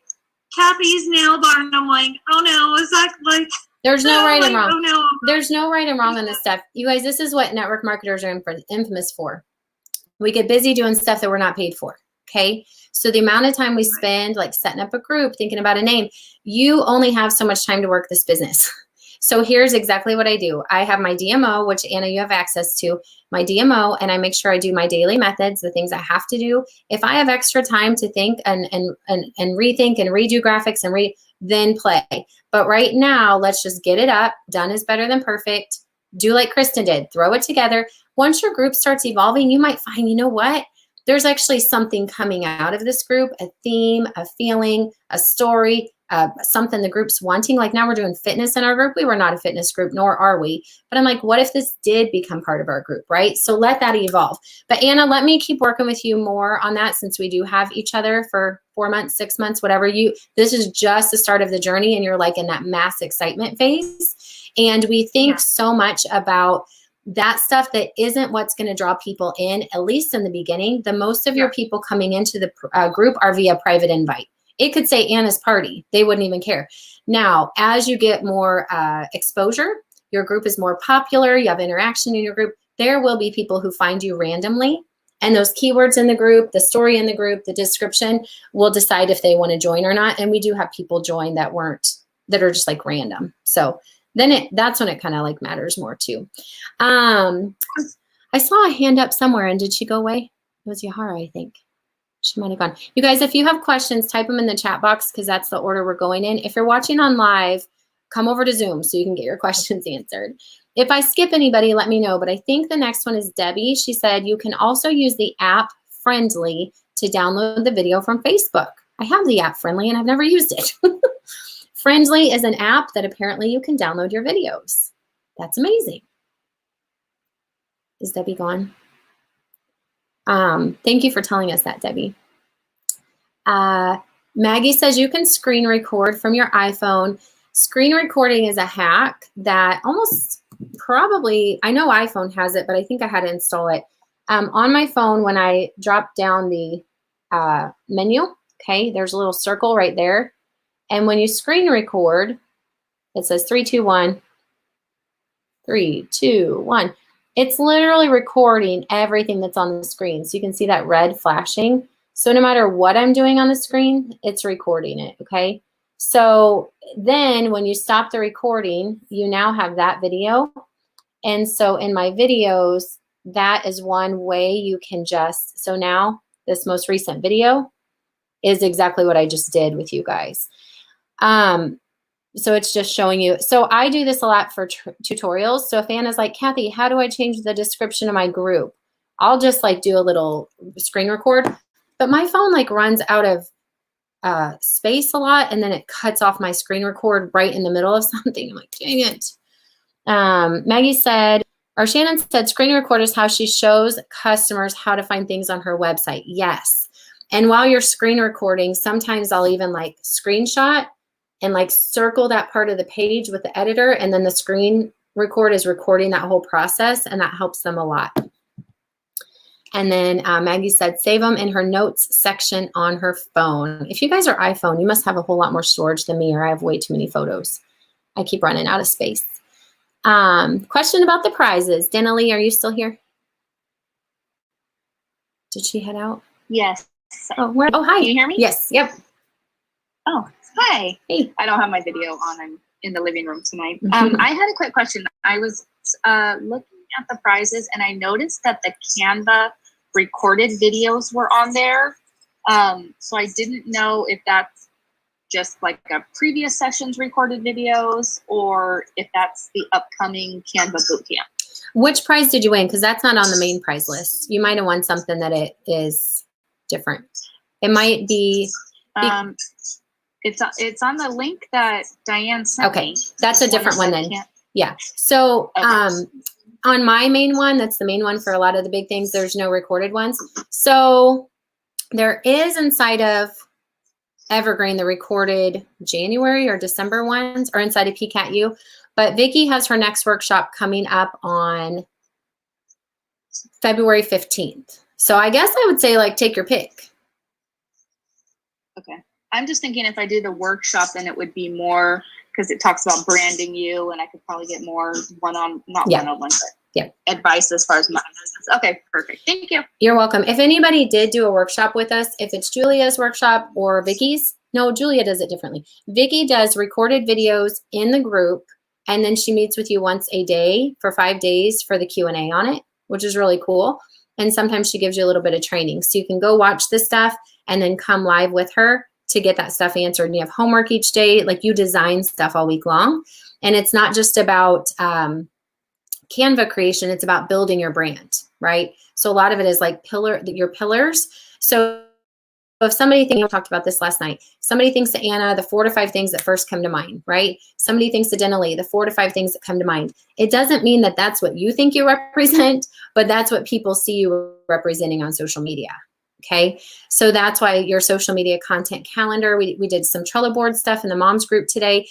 Cathy's nail bar, and I'm like, oh no, is that like? There's no right and wrong. Oh no. There's no right and wrong on this stuff. You guys, this is what network marketers are infamous for. We get busy doing stuff that we're not paid for. Okay. So the amount of time we spend like setting up a group, thinking about a name, you only have so much time to work this business. So here's exactly what I do. I have my DMO, which Anna, you have access to, my DMO, and I make sure I do my daily methods, the things I have to do. If I have extra time to think and rethink and redo graphics and then play. But right now, let's just get it up. Done is better than perfect. Do like Kristen did. Throw it together. Once your group starts evolving, you might find, you know what? There's actually something coming out of this group, a theme, a feeling, a story, something the group's wanting. Like now we're doing fitness in our group. We were not a fitness group, nor are we. But I'm like, what if this did become part of our group, right? So let that evolve. But Anna, let me keep working with you more on that, since we do have each other for 4 months, 6 months, whatever. This is just the start of the journey, and you're like in that mass excitement phase. And we think so much about that stuff that isn't what's going to draw people in, at least in the beginning. The most of your people coming into the group are via private invite. It could say Anna's party. They wouldn't even care. Now, as you get more exposure, your group is more popular, you have interaction in your group, there will be people who find you randomly. And those keywords in the group, the story in the group, the description will decide if they want to join or not. And we do have people join that are just like random. So then that's when it kind of like matters more too. I saw a hand up somewhere, and did she go away? It was Yahara, I think. She might have gone. You guys, if you have questions, type them in the chat box, because that's the order we're going in. If you're watching on live, come over to Zoom so you can get your questions answered. If I skip anybody, let me know. But I think the next one is Debbie. She said you can also use the app Friendly to download the video from Facebook. I have the app Friendly and I've never used it. Friendly is an app that apparently you can download your videos. That's amazing. Is Debbie gone? Thank you for telling us that, Debbie. Maggie says you can screen record from your iPhone. Screen recording is a hack that almost probably, I know iPhone has it, but I think I had to install it. On my phone, when I drop down the menu, okay, there's a little circle right there. And when you screen record, it says 3, 2, 1. 3, 2, 1. It's literally recording everything that's on the screen. So you can see that red flashing. So no matter what I'm doing on the screen, it's recording it, okay? So then when you stop the recording, you now have that video. And so in my videos, that is one way you can just, so now this most recent video is exactly what I just did with you guys. So it's just showing you. So I do this a lot for tutorials. So if Anna's like, Cathy, how do I change the description of my group? I'll just like do a little screen record, but my phone like runs out of space a lot, and then it cuts off my screen record right in the middle of something. I'm like, dang it. Maggie said, or Shannon said, screen record is how she shows customers how to find things on her website. Yes. And while you're screen recording, sometimes I'll even like screenshot and like circle that part of the page with the editor, and then the screen record is recording that whole process, and that helps them a lot. And then Maggie said, save them in her notes section on her phone. If you guys are iPhone, you must have a whole lot more storage than me, or I have way too many photos. I keep running out of space. Question about the prizes. Denali, are you still here? Did she head out? Yes. Oh, hi. Can you hear me? Yes. Yep. Oh, hi. Hey. I don't have my video on. I'm in the living room tonight. Mm-hmm. I had a quick question. I was looking at the prizes, and I noticed that the Canva recorded videos were on there. So I didn't know if that's just like a previous session's recorded videos, or if that's the upcoming Canva bootcamp. Which prize did you win? Because that's not on the main prize list. You might have won something that it is different. It might be. It's on the link that Diane sent me. Okay, that's a different one then. Yeah. So on my main one, that's the main one for a lot of the big things, there's no recorded ones. So there is inside of Evergreen the recorded January or December ones, or inside of PCAT-U. But Vicki has her next workshop coming up on February 15th. So I guess I would say like take your pick. Okay. I'm just thinking if I do the workshop, then it would be more, because it talks about branding you, and I could probably get more one-on-one, but advice as far as my business. Okay, perfect. Thank you. You're welcome. If anybody did do a workshop with us, if it's Julia's workshop or Vicki's, no, Julia does it differently. Vicki does recorded videos in the group, and then she meets with you once a day for 5 days for the Q&A on it, which is really cool. And sometimes she gives you a little bit of training. So you can go watch this stuff and then come live with her to get that stuff answered. And you have homework each day, like you design stuff all week long. And it's not just about Canva creation, it's about building your brand, right? So a lot of it is like your pillars. So if somebody thinks, we talked about this last night, somebody thinks to Anna, the 4 to 5 things that first come to mind, right? Somebody thinks to Denali, the 4 to 5 things that come to mind. It doesn't mean that that's what you think you represent, but that's what people see you representing on social media. Okay, so that's why your social media content calendar, we did some Trello board stuff in the moms group today.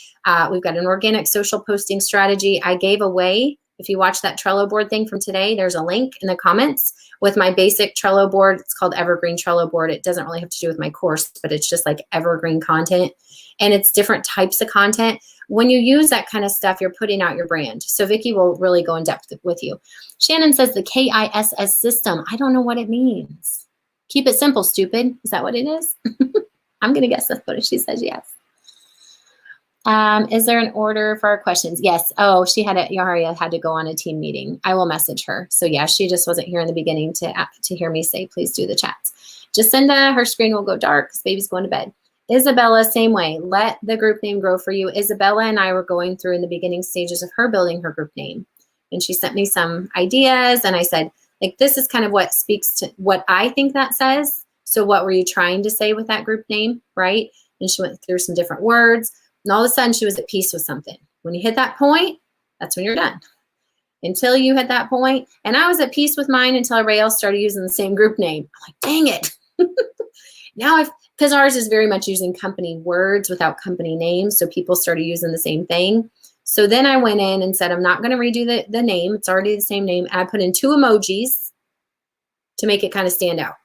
We've got an organic social posting strategy. I gave away If you watch that Trello board thing from today, there's a link in the comments with my basic Trello board. It's called Evergreen Trello board. It doesn't really have to do with my course, but it's just like evergreen content, and it's different types of content. When you use that kind of stuff, you're putting out your brand. So Vicki will really go in depth with you. Shannon says the KISS system. I don't know what it means. Keep it simple, stupid. Is that what it is? I'm going to guess that's what she says, yes. Is there an order for our questions? Yes. Oh, Yaharia had to go on a team meeting. I will message her. So yeah, she just wasn't here in the beginning to hear me say, please do the chats. Jacinda, her screen will go dark because baby's going to bed. Isabella, same way. Let the group name grow for you. Isabella and I were going through in the beginning stages of her building her group name. And she sent me some ideas. And I said, like, this is kind of what speaks to what I think that says. So what were you trying to say with that group name, right? And she went through some different words. And all of a sudden, she was at peace with something. When you hit that point, that's when you're done. Until you hit that point, and I was at peace with mine until everybody else started using the same group name. I'm like, dang it. Now, because ours is very much using company words without company names, so people started using the same thing. So then I went in and said, I'm not going to redo the name. It's already the same name. And I put in 2 emojis to make it kind of stand out.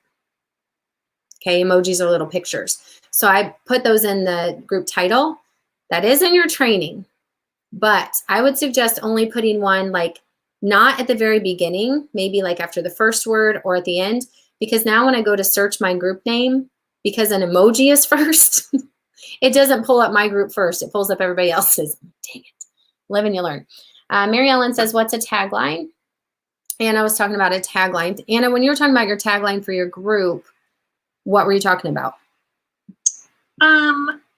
Okay, emojis are little pictures. So I put those in the group title. That is in your training, but I would suggest only putting one, like, not at the very beginning, maybe like after the first word or at the end, because now when I go to search my group name, because an emoji is first, it doesn't pull up my group first. It pulls up everybody else's. Dang it. Live and you learn. Mary Ellen says, what's a tagline? Anna was talking about a tagline. Anna, when you were talking about your tagline for your group, what were you talking about?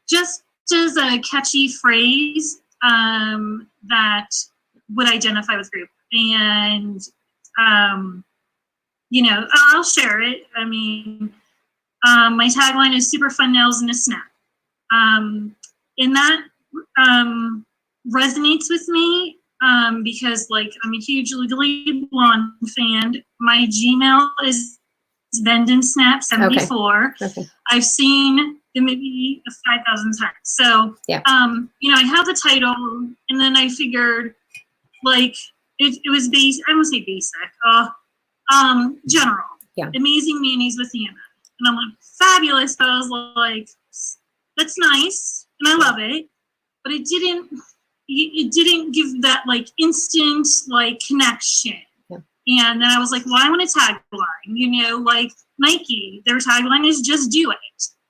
Just as a catchy phrase that would identify with group. And, you know, I'll share it. I mean, my tagline is super fun nails in a snap. And that resonates with me because, like, I'm a huge Legally Blonde fan. My Gmail is BendandSnap74. Okay. I've seen it maybe 5,000 times. So, yeah. You know, I have the title, and then I figured, like, it was basic. I won't say basic. General. Yeah. Amazing mayonnaise with Anna. And I'm like, fabulous. But I was like, that's nice, and I love it. But it didn't give that, like, instant, like, connection. Yeah. And then I was like, well, I want a tagline. You know, like Nike, their tagline is just do it.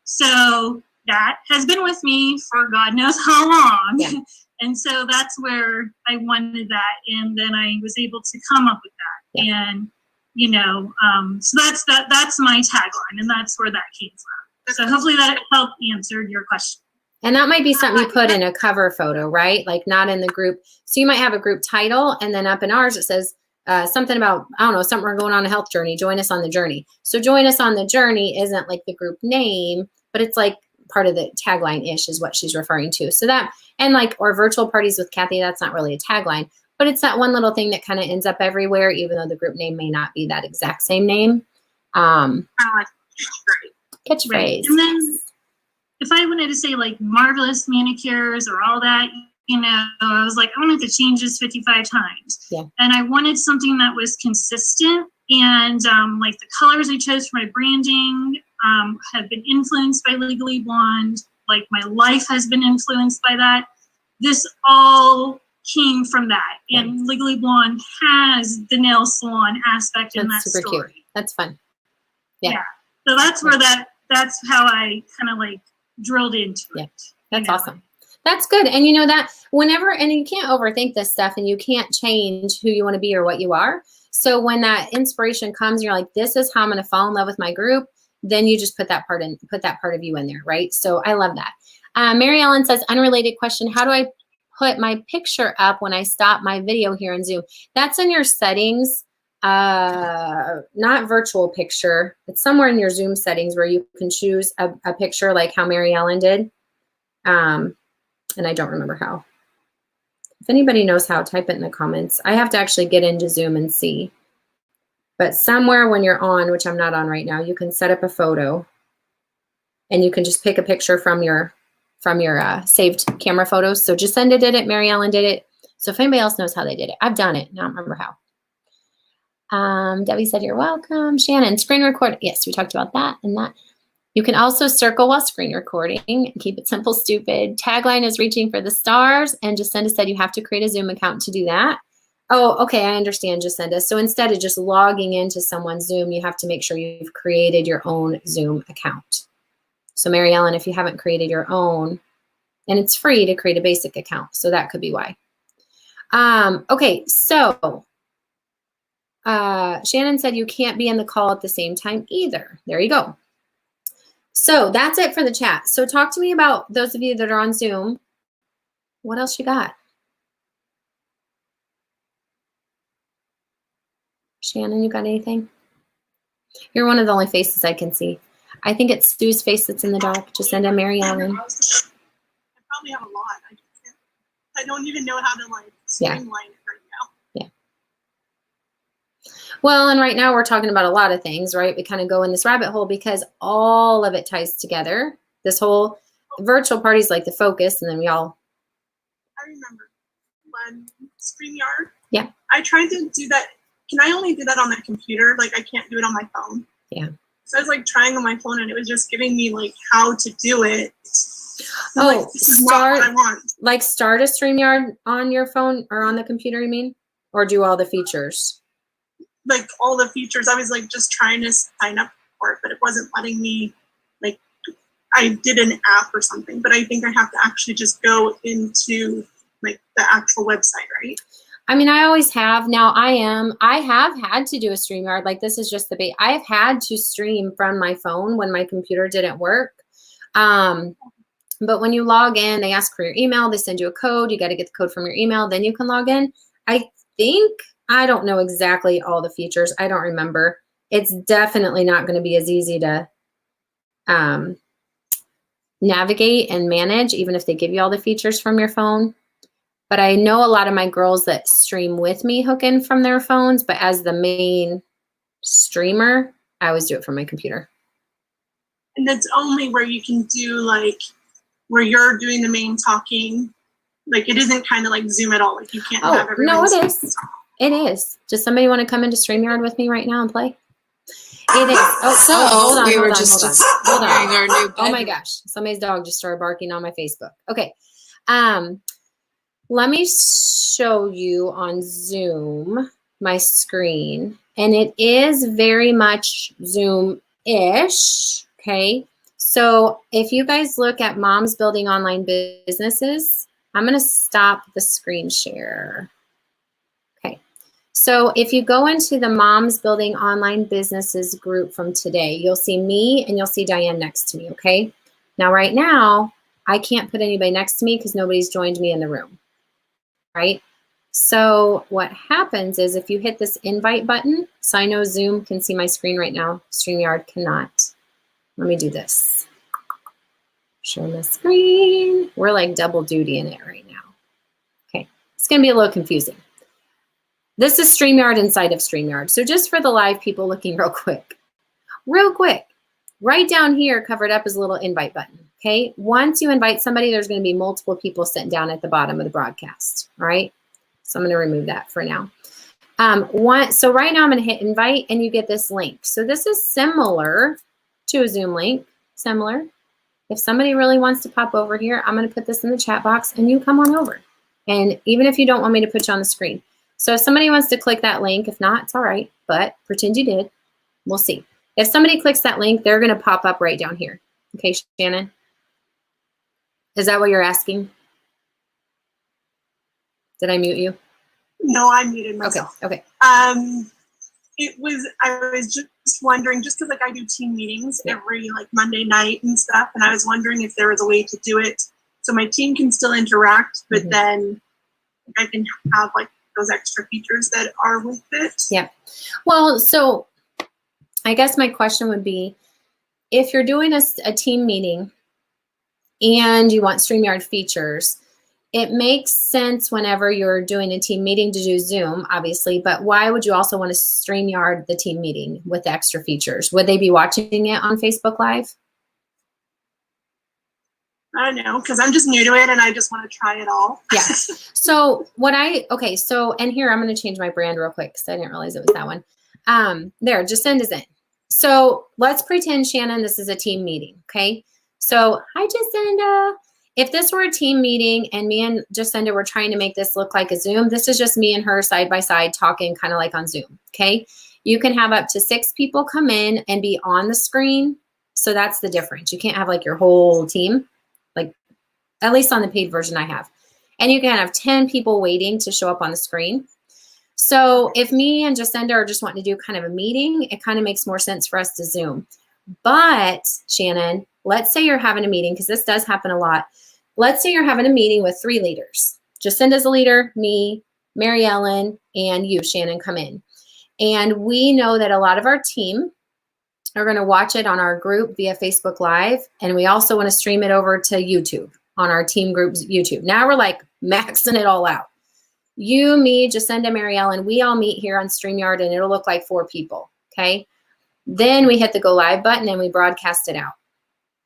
So that has been with me for God knows how long. Yeah. And so that's where I wanted that. And then I was able to come up with that. Yeah. And, you know, so that's my tagline, and that's where that came from. So hopefully that helped answer your question. And that might be something you put in a cover photo, right? Like, not in the group. So you might have a group title, and then up in ours it says something about, I don't know, something we're going on a health journey. Join us on the journey. So join us on the journey isn't like the group name, but it's like part of the tagline-ish is what she's referring to. So that, and like, or virtual parties with Cathy, that's not really a tagline, but it's that one little thing that kind of ends up everywhere, even though the group name may not be that exact same name. Catchphrase. Right. And then if I wanted to say, like, marvelous manicures or all that, you know, I was like, I wanted to change this 55 times. Yeah. And I wanted something that was consistent. And like, the colors I chose for my branding have been influenced by Legally Blonde. Like, my life has been influenced by that. This all came from that. Right. And Legally Blonde has the nail salon aspect in that super story. Cute. That's fun. Yeah. So that's where that's how I kind of, like, drilled into it. That's awesome. That's good. And you know that whenever, and you can't overthink this stuff, and you can't change who you want to be or what you are. So when that inspiration comes, you're like, this is how I'm going to fall in love with my group. Then you just put that part of you in there. Right. So I love that. Mary Ellen says, unrelated question. How do I put my picture up when I stop my video here in Zoom? That's in your settings. Not virtual picture. It's somewhere in your Zoom settings where you can choose a picture, like how Mary Ellen did. And I don't remember how. If anybody knows how, type it in the comments. I have to actually get into Zoom and see. But somewhere when you're on, which I'm not on right now, you can set up a photo, and you can just pick a picture from your saved camera photos. So Jacinda did it, Mary Ellen did it. So if anybody else knows how they did it, I've done it. I don't remember how. Debbie said, you're welcome. Shannon, screen recording. Yes, we talked about that and that. You can also circle while screen recording. Keep it simple, stupid. Tagline is reaching for the stars. And Jacinda said you have to create a Zoom account to do that. Oh, okay, I understand, Jacinda. So instead of just logging into someone's Zoom, you have to make sure you've created your own Zoom account. So Mary Ellen, if you haven't created your own, and it's free to create a basic account, so that could be why. Okay, so Shannon said you can't be in the call at the same time either. There you go. So that's it for the chat. So talk to me about those of you that are on Zoom. What else you got? Shannon, you got anything? You're one of the only faces I can see. I think it's Stu's face that's in the dark. Jacinda, Mary Ellen. I probably have a lot. I don't even know how to like streamline it right now. Yeah. Well, and right now we're talking about a lot of things, right? We kind of go in this rabbit hole because all of it ties together. This whole virtual party is like the focus, and then we all. I remember when StreamYard. Yeah. I tried to do that. Can I only do that on the computer? Like I can't do it on my phone. Yeah. So I was like trying on my phone, and it was just giving me like how to do it. Oh, like, this is not what I want. Like start a StreamYard on your phone or on the computer, you mean? Or do all the features? Like all the features. I was like just trying to sign up for it, but it wasn't letting me. Like I did an app or something, but I think I have to actually just go into like the actual website, right? I mean, I always have. Now I have had to do a StreamYard. Like this is just the bait. I've had to stream from my phone when my computer didn't work. But when you log in, they ask for your email. They send you a code. You got to get the code from your email. Then you can log in. I don't know exactly all the features. I don't remember. It's definitely not going to be as easy to navigate and manage, even if they give you all the features from your phone. But I know a lot of my girls that stream with me hook in from their phones, but as the main streamer, I always do it from my computer. And that's only where you can do like where you're doing the main talking. Like it isn't kind of like Zoom at all. Like you can't have everyone. No, it is. It is. Does somebody want to come into StreamYard with me right now and play? It is. Hold on. Our new oh my gosh. Somebody's dog just started barking on my Facebook. Okay. Let me show you on Zoom my screen. And it is very much Zoom-ish. Okay. So if you guys look at Moms Building Online Businesses, I'm going to stop the screen share. Okay. So if you go into the Moms Building Online Businesses group from today, you'll see me and you'll see Diane next to me. Okay. Now, right now, I can't put anybody next to me because nobody's joined me in the room. Right? So what happens is if you hit this invite button, so I know Zoom can see my screen right now, StreamYard cannot. Let me do this. Share my screen. We're like double duty in it right now. Okay, it's gonna be a little confusing. This is StreamYard inside of StreamYard. So just for the live people looking real quick, right down here covered up is a little invite button. Okay, once you invite somebody, there's going to be multiple people sitting down at the bottom of the broadcast. All right, so I'm going to remove that for now. So right now I'm going to hit invite and you get this link. So this is similar to a Zoom link, similar. If somebody really wants to pop over here, I'm going to put this in the chat box and you come on over. And even if you don't want me to put you on the screen. So if somebody wants to click that link, if not, it's all right, but pretend you did. We'll see. If somebody clicks that link, they're going to pop up right down here. Okay, Shannon? Is that what you're asking? Did I mute you? No, I muted myself. Okay. I was just wondering, just because like I do team meetings every like Monday night and stuff, and I was wondering if there was a way to do it so my team can still interact, but then I can have like those extra features that are with it. Yeah. Well, so I guess my question would be, if you're doing a team meeting and you want StreamYard features, it makes sense whenever you're doing a team meeting to do Zoom, obviously, but why would you also want to StreamYard the team meeting with the extra features? Would they be watching it on Facebook Live? I don't know, because I'm just new to it and I just want to try it all. Yeah. So and here I'm going to change my brand real quick because I didn't realize it was that one. There, Jacinda's in. So let's pretend, Shannon, this is a team meeting. Okay. So hi, Jacinda. If this were a team meeting and me and Jacinda were trying to make this look like a Zoom, this is just me and her side by side talking kind of like on Zoom. Okay. You can have up to 6 people come in and be on the screen. So that's the difference. You can't have like your whole team, like at least on the paid version I have. And you can have 10 people waiting to show up on the screen. So if me and Jacinda are just wanting to do kind of a meeting, it kind of makes more sense for us to Zoom. But Shannon, let's say you're having a meeting, because this does happen a lot. Let's say you're having a meeting with 3 leaders. Jacinda's a leader, me, Mary Ellen, and you, Shannon, come in. And we know that a lot of our team are going to watch it on our group via Facebook Live. And we also want to stream it over to YouTube on our team group's YouTube. Now we're like maxing it all out. You, me, Jacinda, Mary Ellen, we all meet here on StreamYard and it'll look like 4 people. Okay. Then we hit the go live button and we broadcast it out.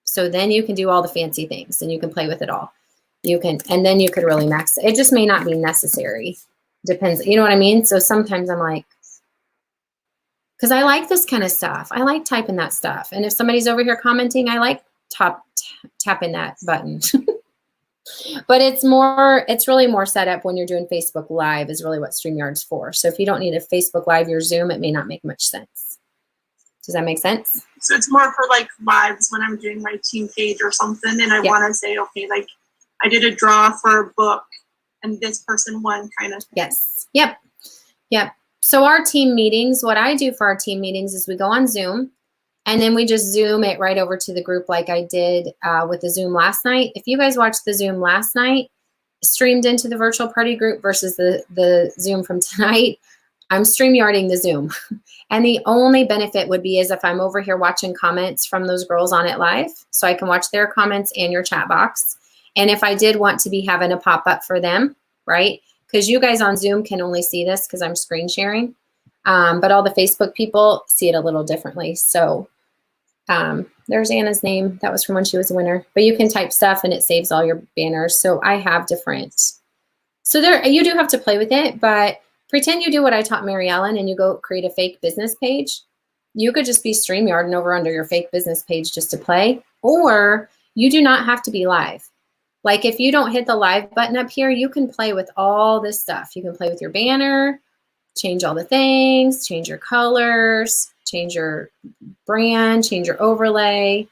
So then you can do all the fancy things and you can play with it all. You can, and then you could really max it. It just may not be necessary. Depends. You know what I mean? So sometimes I'm like, because I like this kind of stuff. I like typing that stuff. And if somebody's over here commenting, I like tapping that button. But it's really more set up when you're doing Facebook Live is really what StreamYard's for. So if you don't need a Facebook Live, your Zoom, it may not make much sense. Does that make sense? So it's more for like lives when I'm doing my team page or something and I want to say, okay, like I did a draw for a book and this person won kind of thing. Yes. Yep. Yep. So our team meetings, what I do for our team meetings is we go on Zoom and then we just Zoom it right over to the group like I did with the Zoom last night. If you guys watched the Zoom last night, streamed into the virtual party group versus the Zoom from tonight, I'm StreamYarding the Zoom. And the only benefit would be is if I'm over here watching comments from those girls on it live, so I can watch their comments and your chat box. And if I did want to be having a pop-up for them, right? Because you guys on Zoom can only see this because I'm screen sharing. But all the Facebook people see it a little differently. So there's Anna's name. That was from when she was a winner. But you can type stuff and it saves all your banners. So I have different. So there, you do have to play with it, but pretend you do what I taught Mary Ellen and you go create a fake business page. You could just be StreamYard and over under your fake business page just to play. Or you do not have to be live. Like if you don't hit the live button up here, you can play with all this stuff. You can play with your banner, change all the things, change your colors, change your brand, change your overlay,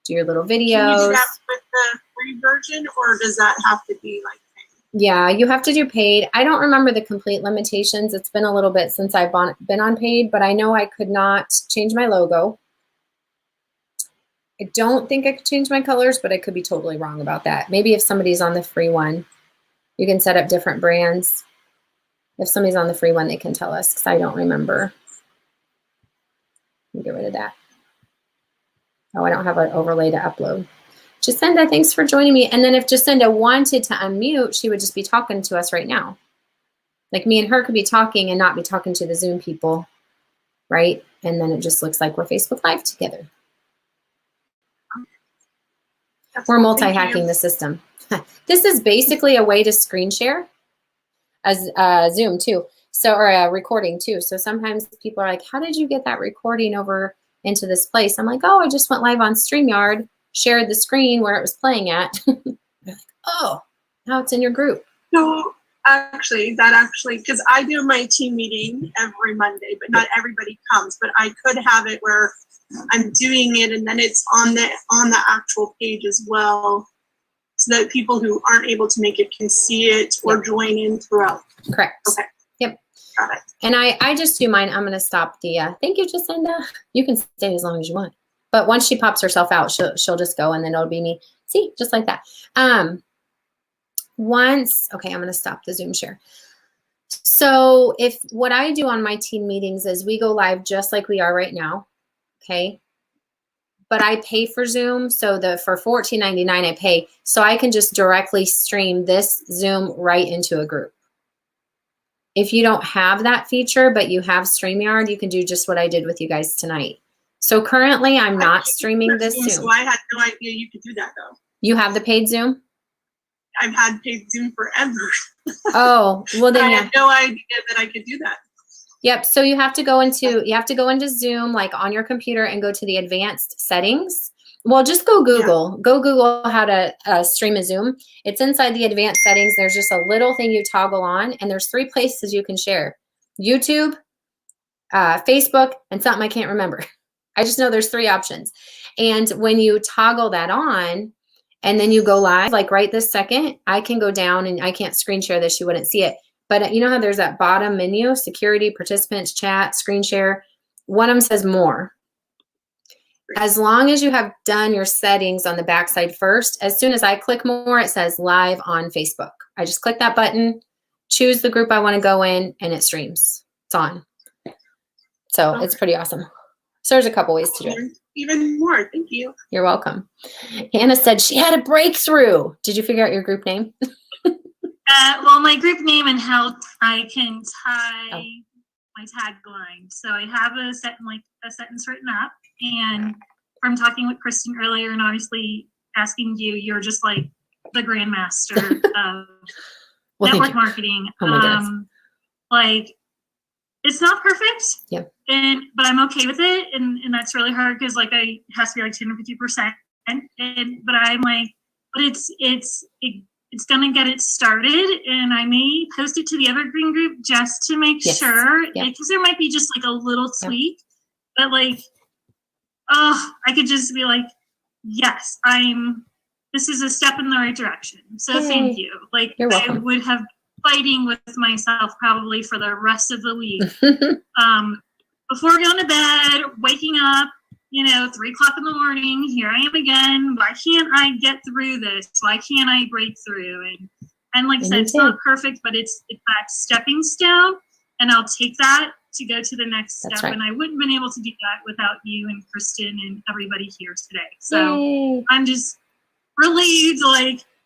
do your little videos. Can you do that with the free version or does that have to be like paid? Yeah, you have to do paid. I don't remember the complete limitations. It's been a little bit since I've been on paid, but I know I could not change my logo. I don't think I could change my colors, but I could be totally wrong about that. Maybe if somebody's on the free one, you can set up different brands. If somebody's on the free one, they can tell us because I don't remember. Let me get rid of that. Oh, I don't have an overlay to upload. Jacinda, thanks for joining me. And then if Jacinda wanted to unmute, she would just be talking to us right now. Like me and her could be talking and not be talking to the Zoom people, right? And then it just looks like we're Facebook Live together. We're multi-hacking the system. This is basically a way to screen share as Zoom too. So, or a recording too. So sometimes people are like, how did you get that recording over into this place? I'm like, oh, I just went live on StreamYard, shared the screen where it was playing at. They're like, oh, now it's in your group. No, actually, because I do my team meeting every Monday, but not everybody comes. But I could have it where I'm doing it and then it's on the actual page as well, so that people who aren't able to make it can see it or join in throughout. Correct. Okay. Yep. Got it. And I just do mine. I'm going to stop the, thank you, Jacinda. You can stay as long as you want. But once she pops herself out, she'll just go and then it'll be me. See, just like that. Okay, I'm going to stop the Zoom share. So if what I do on my team meetings is we go live just like we are right now. Okay. But I pay for Zoom. So for $14.99 I pay. So I can just directly stream this Zoom right into a group. If you don't have that feature, but you have StreamYard, you can do just what I did with you guys tonight. So currently I'm not streaming this Zoom. So I had no idea you could do that though. You have the paid Zoom? I've had paid Zoom forever. Oh, well then I yeah. had no idea that I could do that. Yep. So you have to go into Zoom, like on your computer, and go to the advanced settings. Well, just go Google. Yeah. Go Google how to stream a Zoom. It's inside the advanced settings. There's just a little thing you toggle on, and there's 3 places you can share: YouTube, Facebook, and something I can't remember. I just know there's 3 options. And when you toggle that on, and then you go live, like right this second, I can go down, and I can't screen share this. You wouldn't see it. But you know how there's that bottom menu, security, participants, chat, screen share. One of them says more. As long as you have done your settings on the backside first, as soon as I click more, it says live on Facebook. I just click that button, choose the group I want to go in, and it streams. It's on. So it's pretty awesome. So there's a couple ways to do it. Even more. Thank you. You're welcome. Hannah said she had a breakthrough. Did you figure out your group name? Well, my group name and how I can tie my tagline. So I have a sentence written up, and from talking with Kristen earlier, and obviously asking you, you're just like the grandmaster of network marketing. Oh my goodness. Like, it's not perfect. Yep. But I'm okay with it, and that's really hard because like it has to be like 250%. But I'm like, but it's gonna get it started, and I may post it to the Evergreen group just to make sure, because there might be just like a little tweak, but like, I could just be like, yes, this is a step in the right direction. So thank you. Like, I would have fighting with myself probably for the rest of the week. Before going to bed, waking up, 3 o'clock in the morning, here I am again. Why can't I get through this? Why can't I break through? And like I said, it's not perfect, but it's that stepping stone, and I'll take that to go to the next step. Right. And I wouldn't have been able to do that without you and Kristen and everybody here today. So I'm just relieved,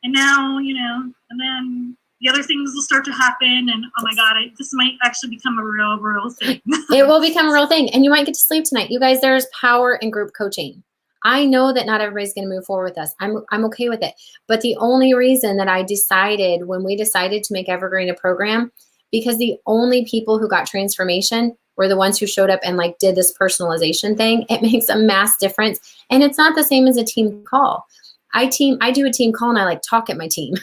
and now, and then the other things will start to happen, and oh my God, this might actually become a real thing. It will become a real thing, and you might get to sleep tonight. You guys, there's power in group coaching. I know that not everybody's going to move forward with us. I'm okay with it. But the only reason that when we decided to make Evergreen a program, because the only people who got transformation were the ones who showed up and did this personalization thing. It makes a mass difference, and it's not the same as a team call. I do a team call, and I talk at my team.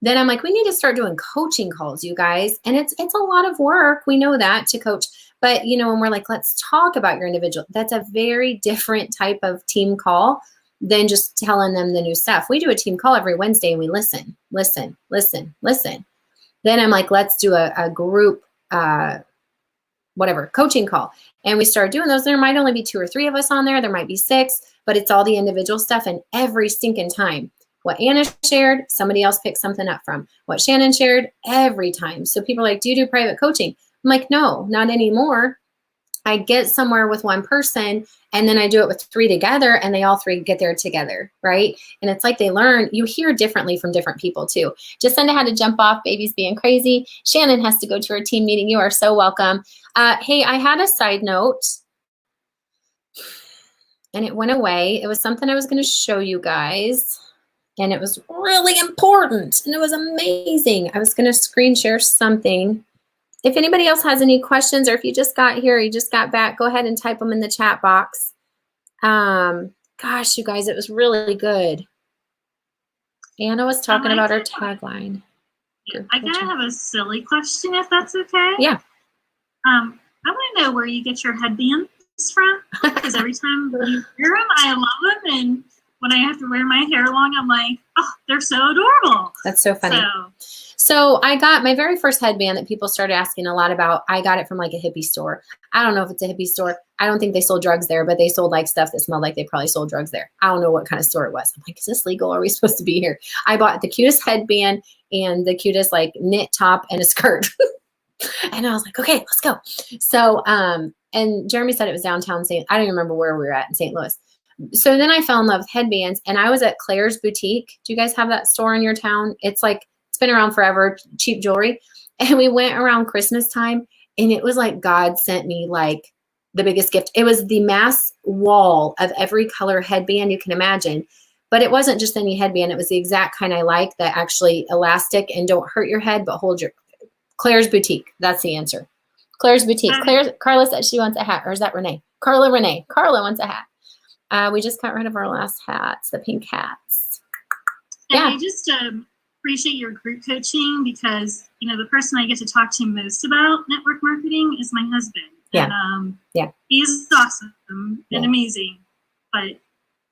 Then I'm like, we need to start doing coaching calls, you guys. And it's a lot of work. We know that, to coach. But, when we're like, let's talk about your individual, that's a very different type of team call than just telling them the new stuff. We do a team call every Wednesday, and we listen. Then I'm like, let's do a group, coaching call. And we start doing those. There might only be 2 or 3 of us on there. There might be 6, but it's all the individual stuff. And every stinking time, what Anna shared, somebody else picked something up from. What Shannon shared, every time. So people are like, do you do private coaching? I'm like, no, not anymore. I get somewhere with one person, and then I do it with 3 together, and they all 3 get there together, right? And it's like they learn. You hear differently from different people too. Jacinda had to jump off. Baby's being crazy. Shannon has to go to her team meeting. You are so welcome. Hey, I had a side note, and it went away. It was something I was going to show you guys. And it was really important, and it was amazing. I was going to screen share something. If anybody else has any questions, or if you just got here, you just got back, go ahead and type them in the chat box. Gosh, you guys, it was really good. Anna was talking about our tagline. I kind of have a silly question, if that's okay. Yeah. I want to know where you get your headbands from, because every time you wear them, I love them, and when I have to wear my hair long, I'm like, oh, they're so adorable. That's so funny. So I got my very first headband that people started asking a lot about. I got it from a hippie store. I don't know if it's a hippie store. I don't think they sold drugs there, but they sold stuff that smelled like they probably sold drugs there. I don't know what kind of store it was. I'm like, is this legal? Are we supposed to be here? I bought the cutest headband and the cutest knit top and a skirt. And I was like, okay, let's go. So, and Jeremy said it was downtown I don't even remember where we were at in St. Louis. So then I fell in love with headbands, and I was at Claire's Boutique. Do you guys have that store in your town? It's it's been around forever, cheap jewelry. And we went around Christmas time, and it was like God sent me the biggest gift. It was the mass wall of every color headband you can imagine. but it wasn't just any headband. It was the exact kind I like, that actually elastic and don't hurt your head, but hold your, Claire's Boutique. That's the answer. Claire's Boutique. Carla said she wants a hat, or is that Renee? Carla wants a hat. We just got rid of our last hats, the pink hats. And I just appreciate your group coaching, because, you know, the person I get to talk to most about network marketing is my husband. Yeah. And, yeah. He's awesome and amazing, but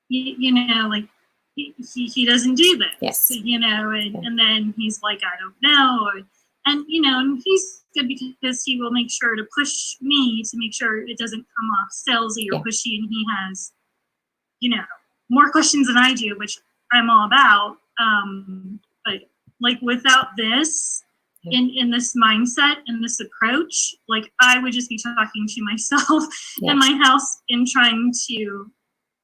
you know, like he doesn't do this. Yes. You know, and then he's like, I don't know. And, you know, and he's good because he will make sure to push me to make sure it doesn't come off salesy or pushy. And he has, you know, more questions than I do, which I'm all about. But like without this, in this mindset and this approach, like I would just be talking to myself in my house and trying to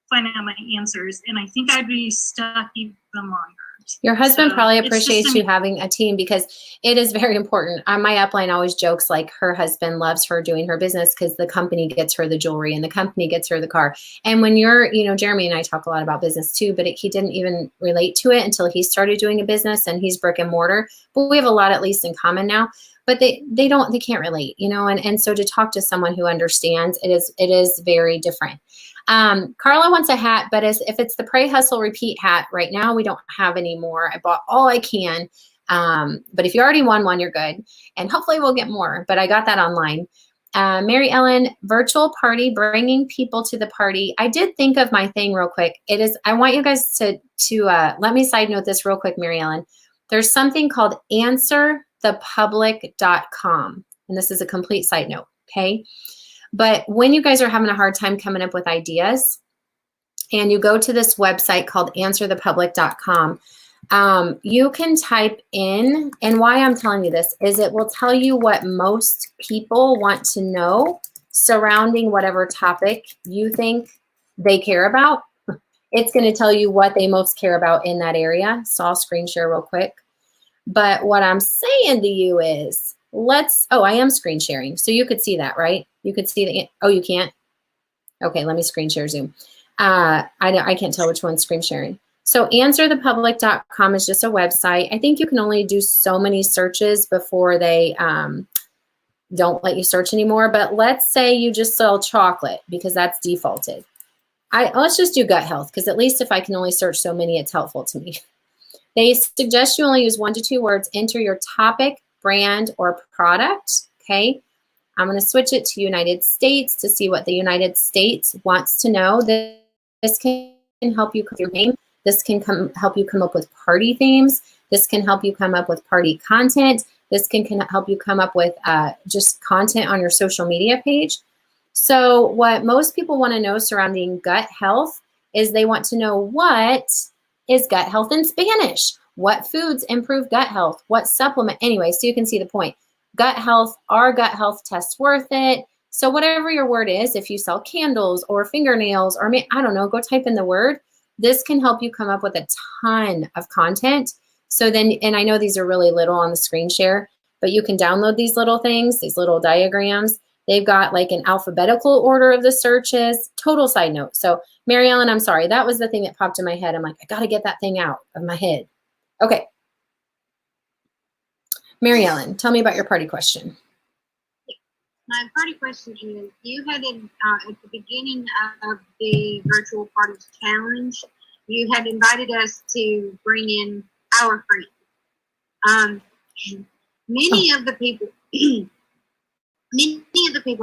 find out my answers. And I think I'd be stuck even longer. Your husband probably appreciates you having a team, because it is very important. My upline always jokes like her husband loves her doing her business because the company gets her the jewelry and the company gets her the car. And when you're, you know, Jeremy and I talk a lot about business too, but he didn't even relate to it until he started doing a business, and he's brick and mortar. But we have a lot at least in common now. But they can't relate, you know, and so to talk to someone who understands, it is very different. Carla wants a hat, but if it's the Pray Hustle Repeat hat, right now we don't have any more. I bought all I can. But if you already won one, you're good. And hopefully we'll get more, but I got that online. Mary Ellen, virtual party, bringing people to the party. I did think of my thing real quick. I want you guys to let me side note this real quick, Mary Ellen. There's something called answerthepublic.com. And this is a complete side note. Okay. But when you guys are having a hard time coming up with ideas, and you go to this website called answerthepublic.com, you can type in, and why I'm telling you this is it will tell you what most people want to know surrounding whatever topic you think they care about. It's going to tell you what they most care about in that area. So I'll screen share real quick. But what I'm saying to you is, I am screen sharing. So you could see that, right? You could see you can't? Okay, let me screen share Zoom. I can't tell which one's screen sharing. So answerthepublic.com is just a website. I think you can only do so many searches before they don't let you search anymore. But let's say you just sell chocolate, because that's defaulted. Let's just do gut health, because at least if I can only search so many, it's helpful to me. They suggest you only use 1 to 2 words. Enter your topic, brand, or product. Okay. I'm going to switch it to United States to see what the United States wants to know. This can help you with your name. This can help you come up with party themes. This can help you come up with party content. This can help you come up with just content on your social media page. So what most people want to know surrounding gut health is they want to know, what is gut health in Spanish? What foods improve gut health? What supplement? Anyway, so you can see the point. Gut health, are gut health tests worth it? So whatever your word is, if you sell candles or fingernails, or I don't know, go type in the word. This can help you come up with a ton of content. So then, and I know these are really little on the screen share, but you can download these little things, these little diagrams. They've got like an alphabetical order of the searches. Total side note. So Mary Ellen, I'm sorry. That was the thing that popped in my head. I'm like, I got to get that thing out of my head. Okay. Mary Ellen, tell me about your party question. My party question is, you had at the beginning of the virtual party challenge, you had invited us to bring in our friends. Many of the people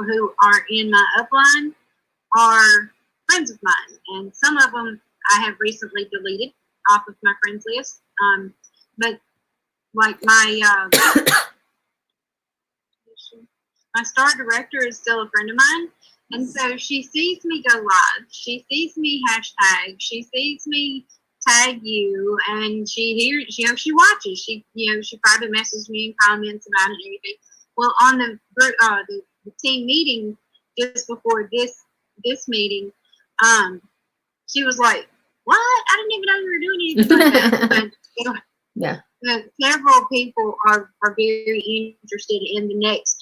who are in my upline are friends of mine, and some of them I have recently deleted off of my friends list. But like my star director is still a friend of mine, and so she sees me go live, she sees me hashtag, she sees me tag you, and she hears, she watches, she private messages me and comments about it and everything. Well, on the team meeting just before this meeting, she was like, "What? I didn't even know you were doing anything like that." But, yeah. Several people are very interested in the next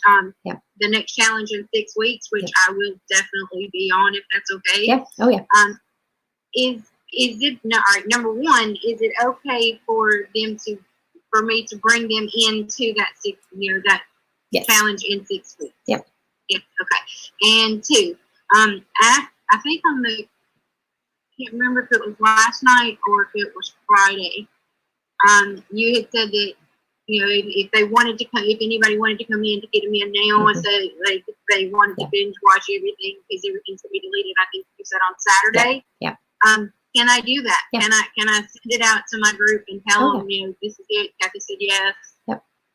challenge in 6 weeks, which I will definitely be on if that's okay. Yeah. Oh yeah. is it, no, all right, number one, is it okay for me to bring them into that that Yes. challenge in 6 weeks? Yep. Yes, okay. And 2, I think I can't remember if it was last night or if it was Friday. You had said that, if they wanted to come, if anybody wanted to come in to get them in now, and so they wanted to binge watch everything because everything's going to be deleted. I think you said on Saturday. Yeah. Can I do that? Yeah. Can I send it out to my group and tell them, this is it? Cathy said yes.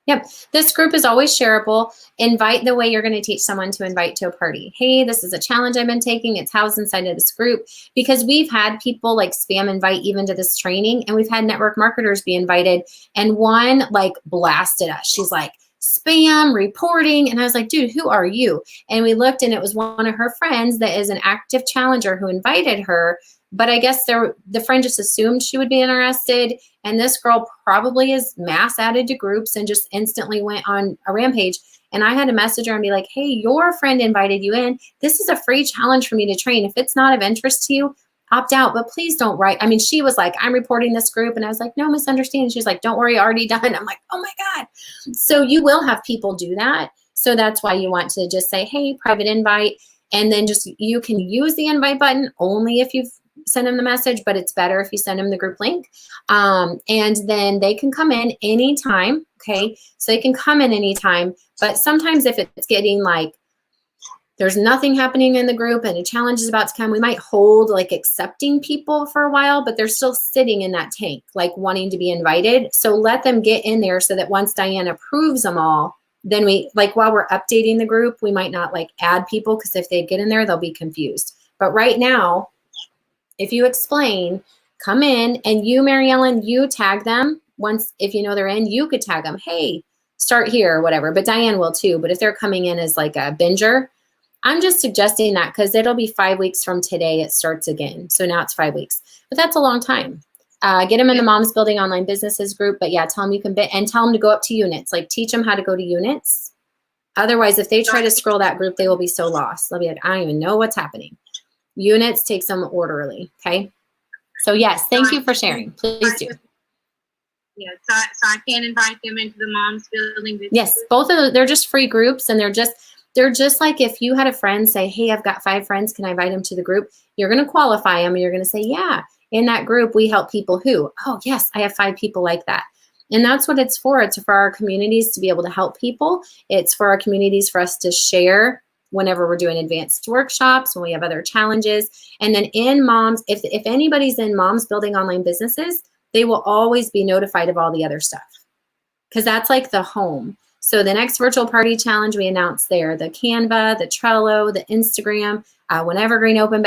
Yep. This group is always shareable. Invite the way you're going to teach someone to invite to a party. Hey, this is a challenge I've been taking. It's housed inside of this group, because we've had people like spam invite even to this training, and we've had network marketers be invited, and one like blasted us. She's like, spam reporting. And I was like, dude, who are you? And we looked, and it was one of her friends that is an active challenger who invited her. But I guess the friend just assumed she would be interested. And this girl probably is mass added to groups and just instantly went on a rampage. And I had to message her and be like, hey, your friend invited you in. This is a free challenge for me to train. If it's not of interest to you, opt out, but please don't write. I mean, she was like, I'm reporting this group. And I was like, no, misunderstanding. She's like, don't worry, already done. I'm like, oh my God. So you will have people do that. So that's why you want to just say, hey, private invite. And then just, you can use the invite button only if you've send them the message, but it's better if you send them the group link. And then they can come in anytime. Okay. So they can come in anytime, but sometimes if it's getting like, there's nothing happening in the group and a challenge is about to come, we might hold like accepting people for a while, but they're still sitting in that tank, like wanting to be invited. So let them get in there so that once Diane approves them all, then we, like while we're updating the group, we might not like add people, because if they get in there, they'll be confused. But right now, if you explain, come in, and you, Mary Ellen, you tag them once. If you know they're in, you could tag them, hey, start here or whatever, but Diane will too. But if they're coming in as like a binger, I'm just suggesting that because it'll be 5 weeks from today it starts again. So now it's 5 weeks, but that's a long time. Get them in the Moms Building Online Businesses group, but yeah, tell them you can and tell them to go up to units, like teach them how to go to units. Otherwise, if they try to scroll that group, they will be so lost. They'll be like, I don't even know what's happening. Units takes them orderly. Okay. So yes, thank you for sharing. Please do. Yeah. So I can invite them into the Moms Building Business. Yes. Both of them, they're just free groups, and they're just like if you had a friend say, hey, I've got 5 friends. Can I invite them to the group? You're going to qualify them, and you're going to say, yeah, in that group, we help people who, oh yes, I have 5 people like that. And that's what it's for. It's for our communities to be able to help people. It's for our communities for us to share whenever we're doing advanced workshops, when we have other challenges. And then in Moms, if anybody's in Moms Building Online Businesses, they will always be notified of all the other stuff, because that's like the home. So the next virtual party challenge we announced there, the Canva, the Trello, the Instagram, when Evergreen opens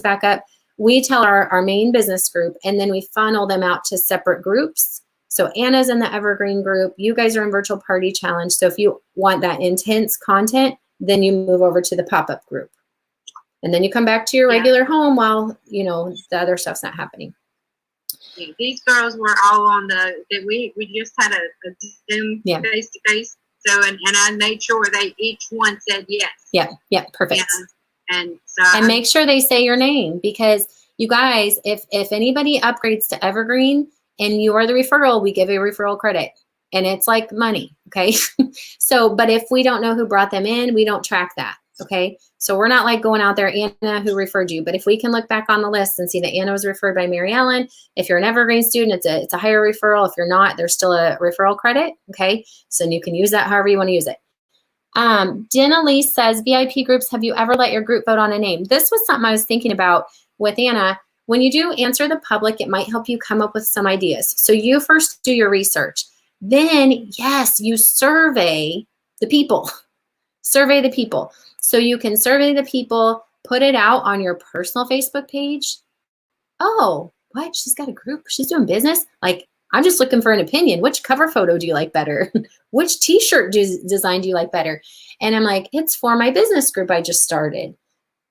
back up, we tell our main business group, and then we funnel them out to separate groups. So Anna's in the Evergreen group. You guys are in Virtual Party Challenge. So if you want that intense content, then you move over to the pop-up group. And then you come back to your regular home while, the other stuff's not happening. Yeah, these girls were all on we just had a Zoom face-to-face. So, and I made sure each one said yes. Yeah, perfect. And so and make sure they say your name, because you guys, if anybody upgrades to Evergreen, and you are the referral, we give a referral credit, and it's like money. Okay. So, but if we don't know who brought them in, we don't track that. Okay. So we're not like going out there, Anna, who referred you, but if we can look back on the list and see that Anna was referred by Mary Ellen, if you're an Evergreen student, it's a higher referral. If you're not, there's still a referral credit. Okay. So you can use that however you want to use it. Dina Lee says, VIP groups, have you ever let your group vote on a name? This was something I was thinking about with Anna. When you do answer the public, it might help you come up with some ideas. So you first do your research. Then, yes, you survey the people. Survey the people. So you can survey the people, put it out on your personal Facebook page. Oh, what? She's got a group. She's doing business? Like, I'm just looking for an opinion. Which cover photo do you like better? Which t-shirt design do you like better? And I'm like, it's for my business group I just started.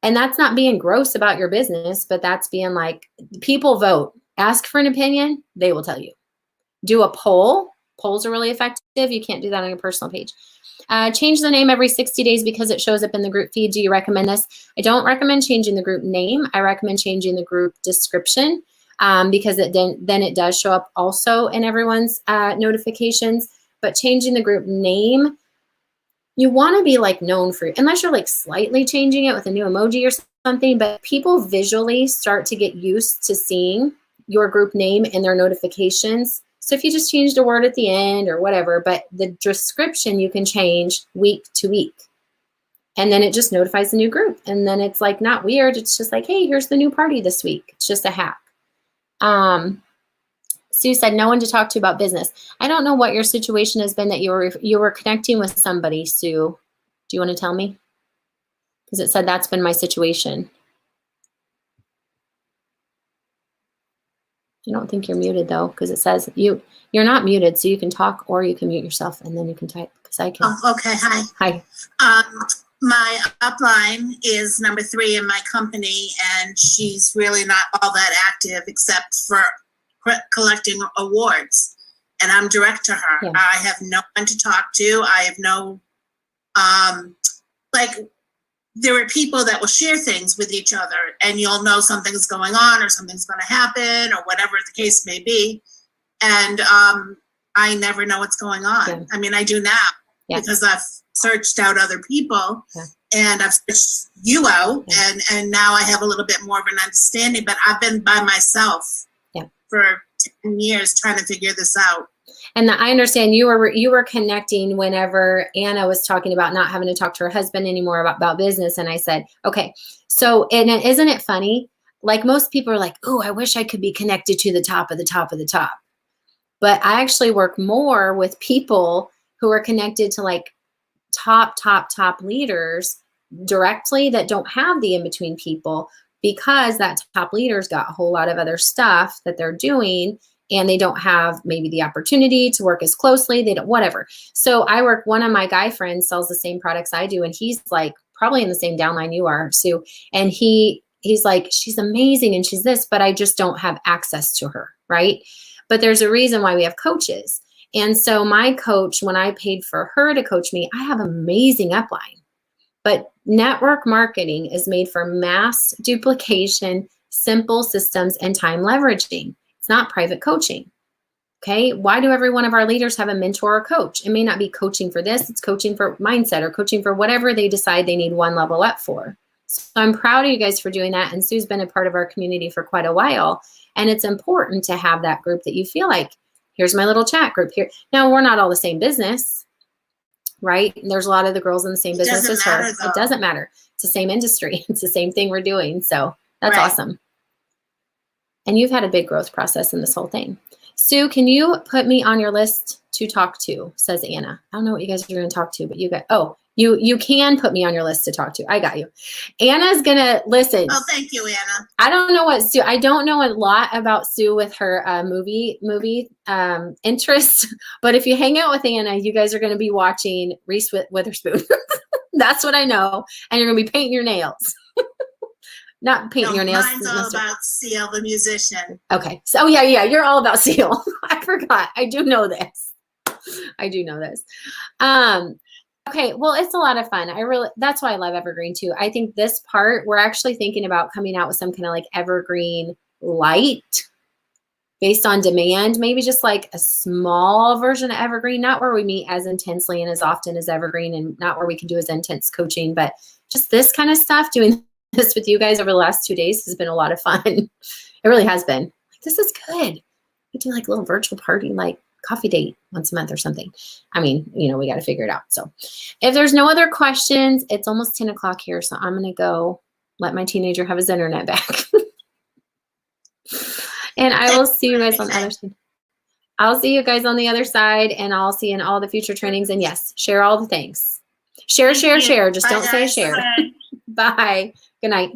And that's not being gross about your business, but that's being like, people vote. Ask for an opinion, they will tell you. Do a poll, polls are really effective. You can't do that on your personal page. Change the name every 60 days because it shows up in the group feed. Do you recommend this? I don't recommend changing the group name. I recommend changing the group description because then it does show up also in everyone's notifications. But changing the group name, you want to be like known for, unless you're like slightly changing it with a new emoji or something, but people visually start to get used to seeing your group name in their notifications. So if you just changed a word at the end or whatever, but the description you can change week to week. And then it just notifies the new group. And then it's like not weird. It's just like, hey, here's the new party this week. It's just a hack. Sue said, no one to talk to about business. I don't know what your situation has been that you were connecting with somebody, Sue. Do you want to tell me? Because it said that's been my situation. I don't think you're muted though, because it says you're not muted, so you can talk or you can mute yourself and then you can type because I can. Oh, okay. Hi. Hi. My upline is number 3 in my company, and she's really not all that active except for collecting awards. And I'm direct to her. Yeah. I have no one to talk to. I have no, there are people that will share things with each other, and you'll know something's going on or something's going to happen or whatever the case may be. And I never know what's going on. Yeah. I mean, I do now because I've searched out other people and I've searched you out and now I have a little bit more of an understanding, but I've been by myself for 10 years trying to figure this out. And I understand you were connecting whenever Anna was talking about not having to talk to her husband anymore about business. And I said, okay, so, and isn't it funny? Like most people are like, oh, I wish I could be connected to the top of the top of the top. But I actually work more with people who are connected to like top leaders directly that don't have the in-between people, because that top leader's got a whole lot of other stuff that they're doing and they don't have maybe the opportunity to work as closely. They don't, whatever. So I work, one of my guy friends sells the same products I do. And he's like probably in the same downline you are, Sue. And he's like, she's amazing and she's this, but I just don't have access to her. Right. But there's a reason why we have coaches. And so my coach, when I paid for her to coach me, I have amazing upline. But network marketing is made for mass duplication, simple systems, and time leveraging. It's not private coaching. Okay. Why do every one of our leaders have a mentor or coach? It may not be coaching for this. It's coaching for mindset or coaching for whatever they decide they need one level up for. So I'm proud of you guys for doing that. And Sue's been a part of our community for quite a while. And it's important to have that group that you feel like, here's my little chat group here. Now, we're not all the same business, right? There's a lot of the girls in the same business as her. It doesn't matter. It's the same industry. It's the same thing we're doing. So that's awesome. And you've had a big growth process in this whole thing. Sue, can you put me on your list to talk to, says Anna. I don't know what you guys are going to talk to, but you got, you can put me on your list to talk to. I got you. Anna's going to listen. Oh, thank you, Anna. I don't know what Sue, I don't know a lot about Sue with her movie interests, but if you hang out with Anna, you guys are going to be watching Reese Witherspoon. That's what I know. And you're going to be painting your nails. Not painting your nails. Mine's all about Seal the musician. Okay. So yeah, you're all about Seal. I forgot. I do know this. Okay, well, it's a lot of fun. That's why I love Evergreen too. I think this part, we're actually thinking about coming out with some kind of like Evergreen light based on demand, maybe just like a small version of Evergreen, not where we meet as intensely and as often as Evergreen and not where we can do as intense coaching, but just this kind of stuff, doing this with you guys over the last 2 days has been a lot of fun. It really has been. Like, this is good. We do like a little virtual party, like coffee date once a month or something. I mean, we got to figure it out. So if there's no other questions, it's almost 10 o'clock here. So I'm going to go let my teenager have his internet back. And I will see you guys on the other side. I'll see you guys on the other side, and I'll see you in all the future trainings. And yes, share all the things. Share. Just don't say share. Bye. Good night.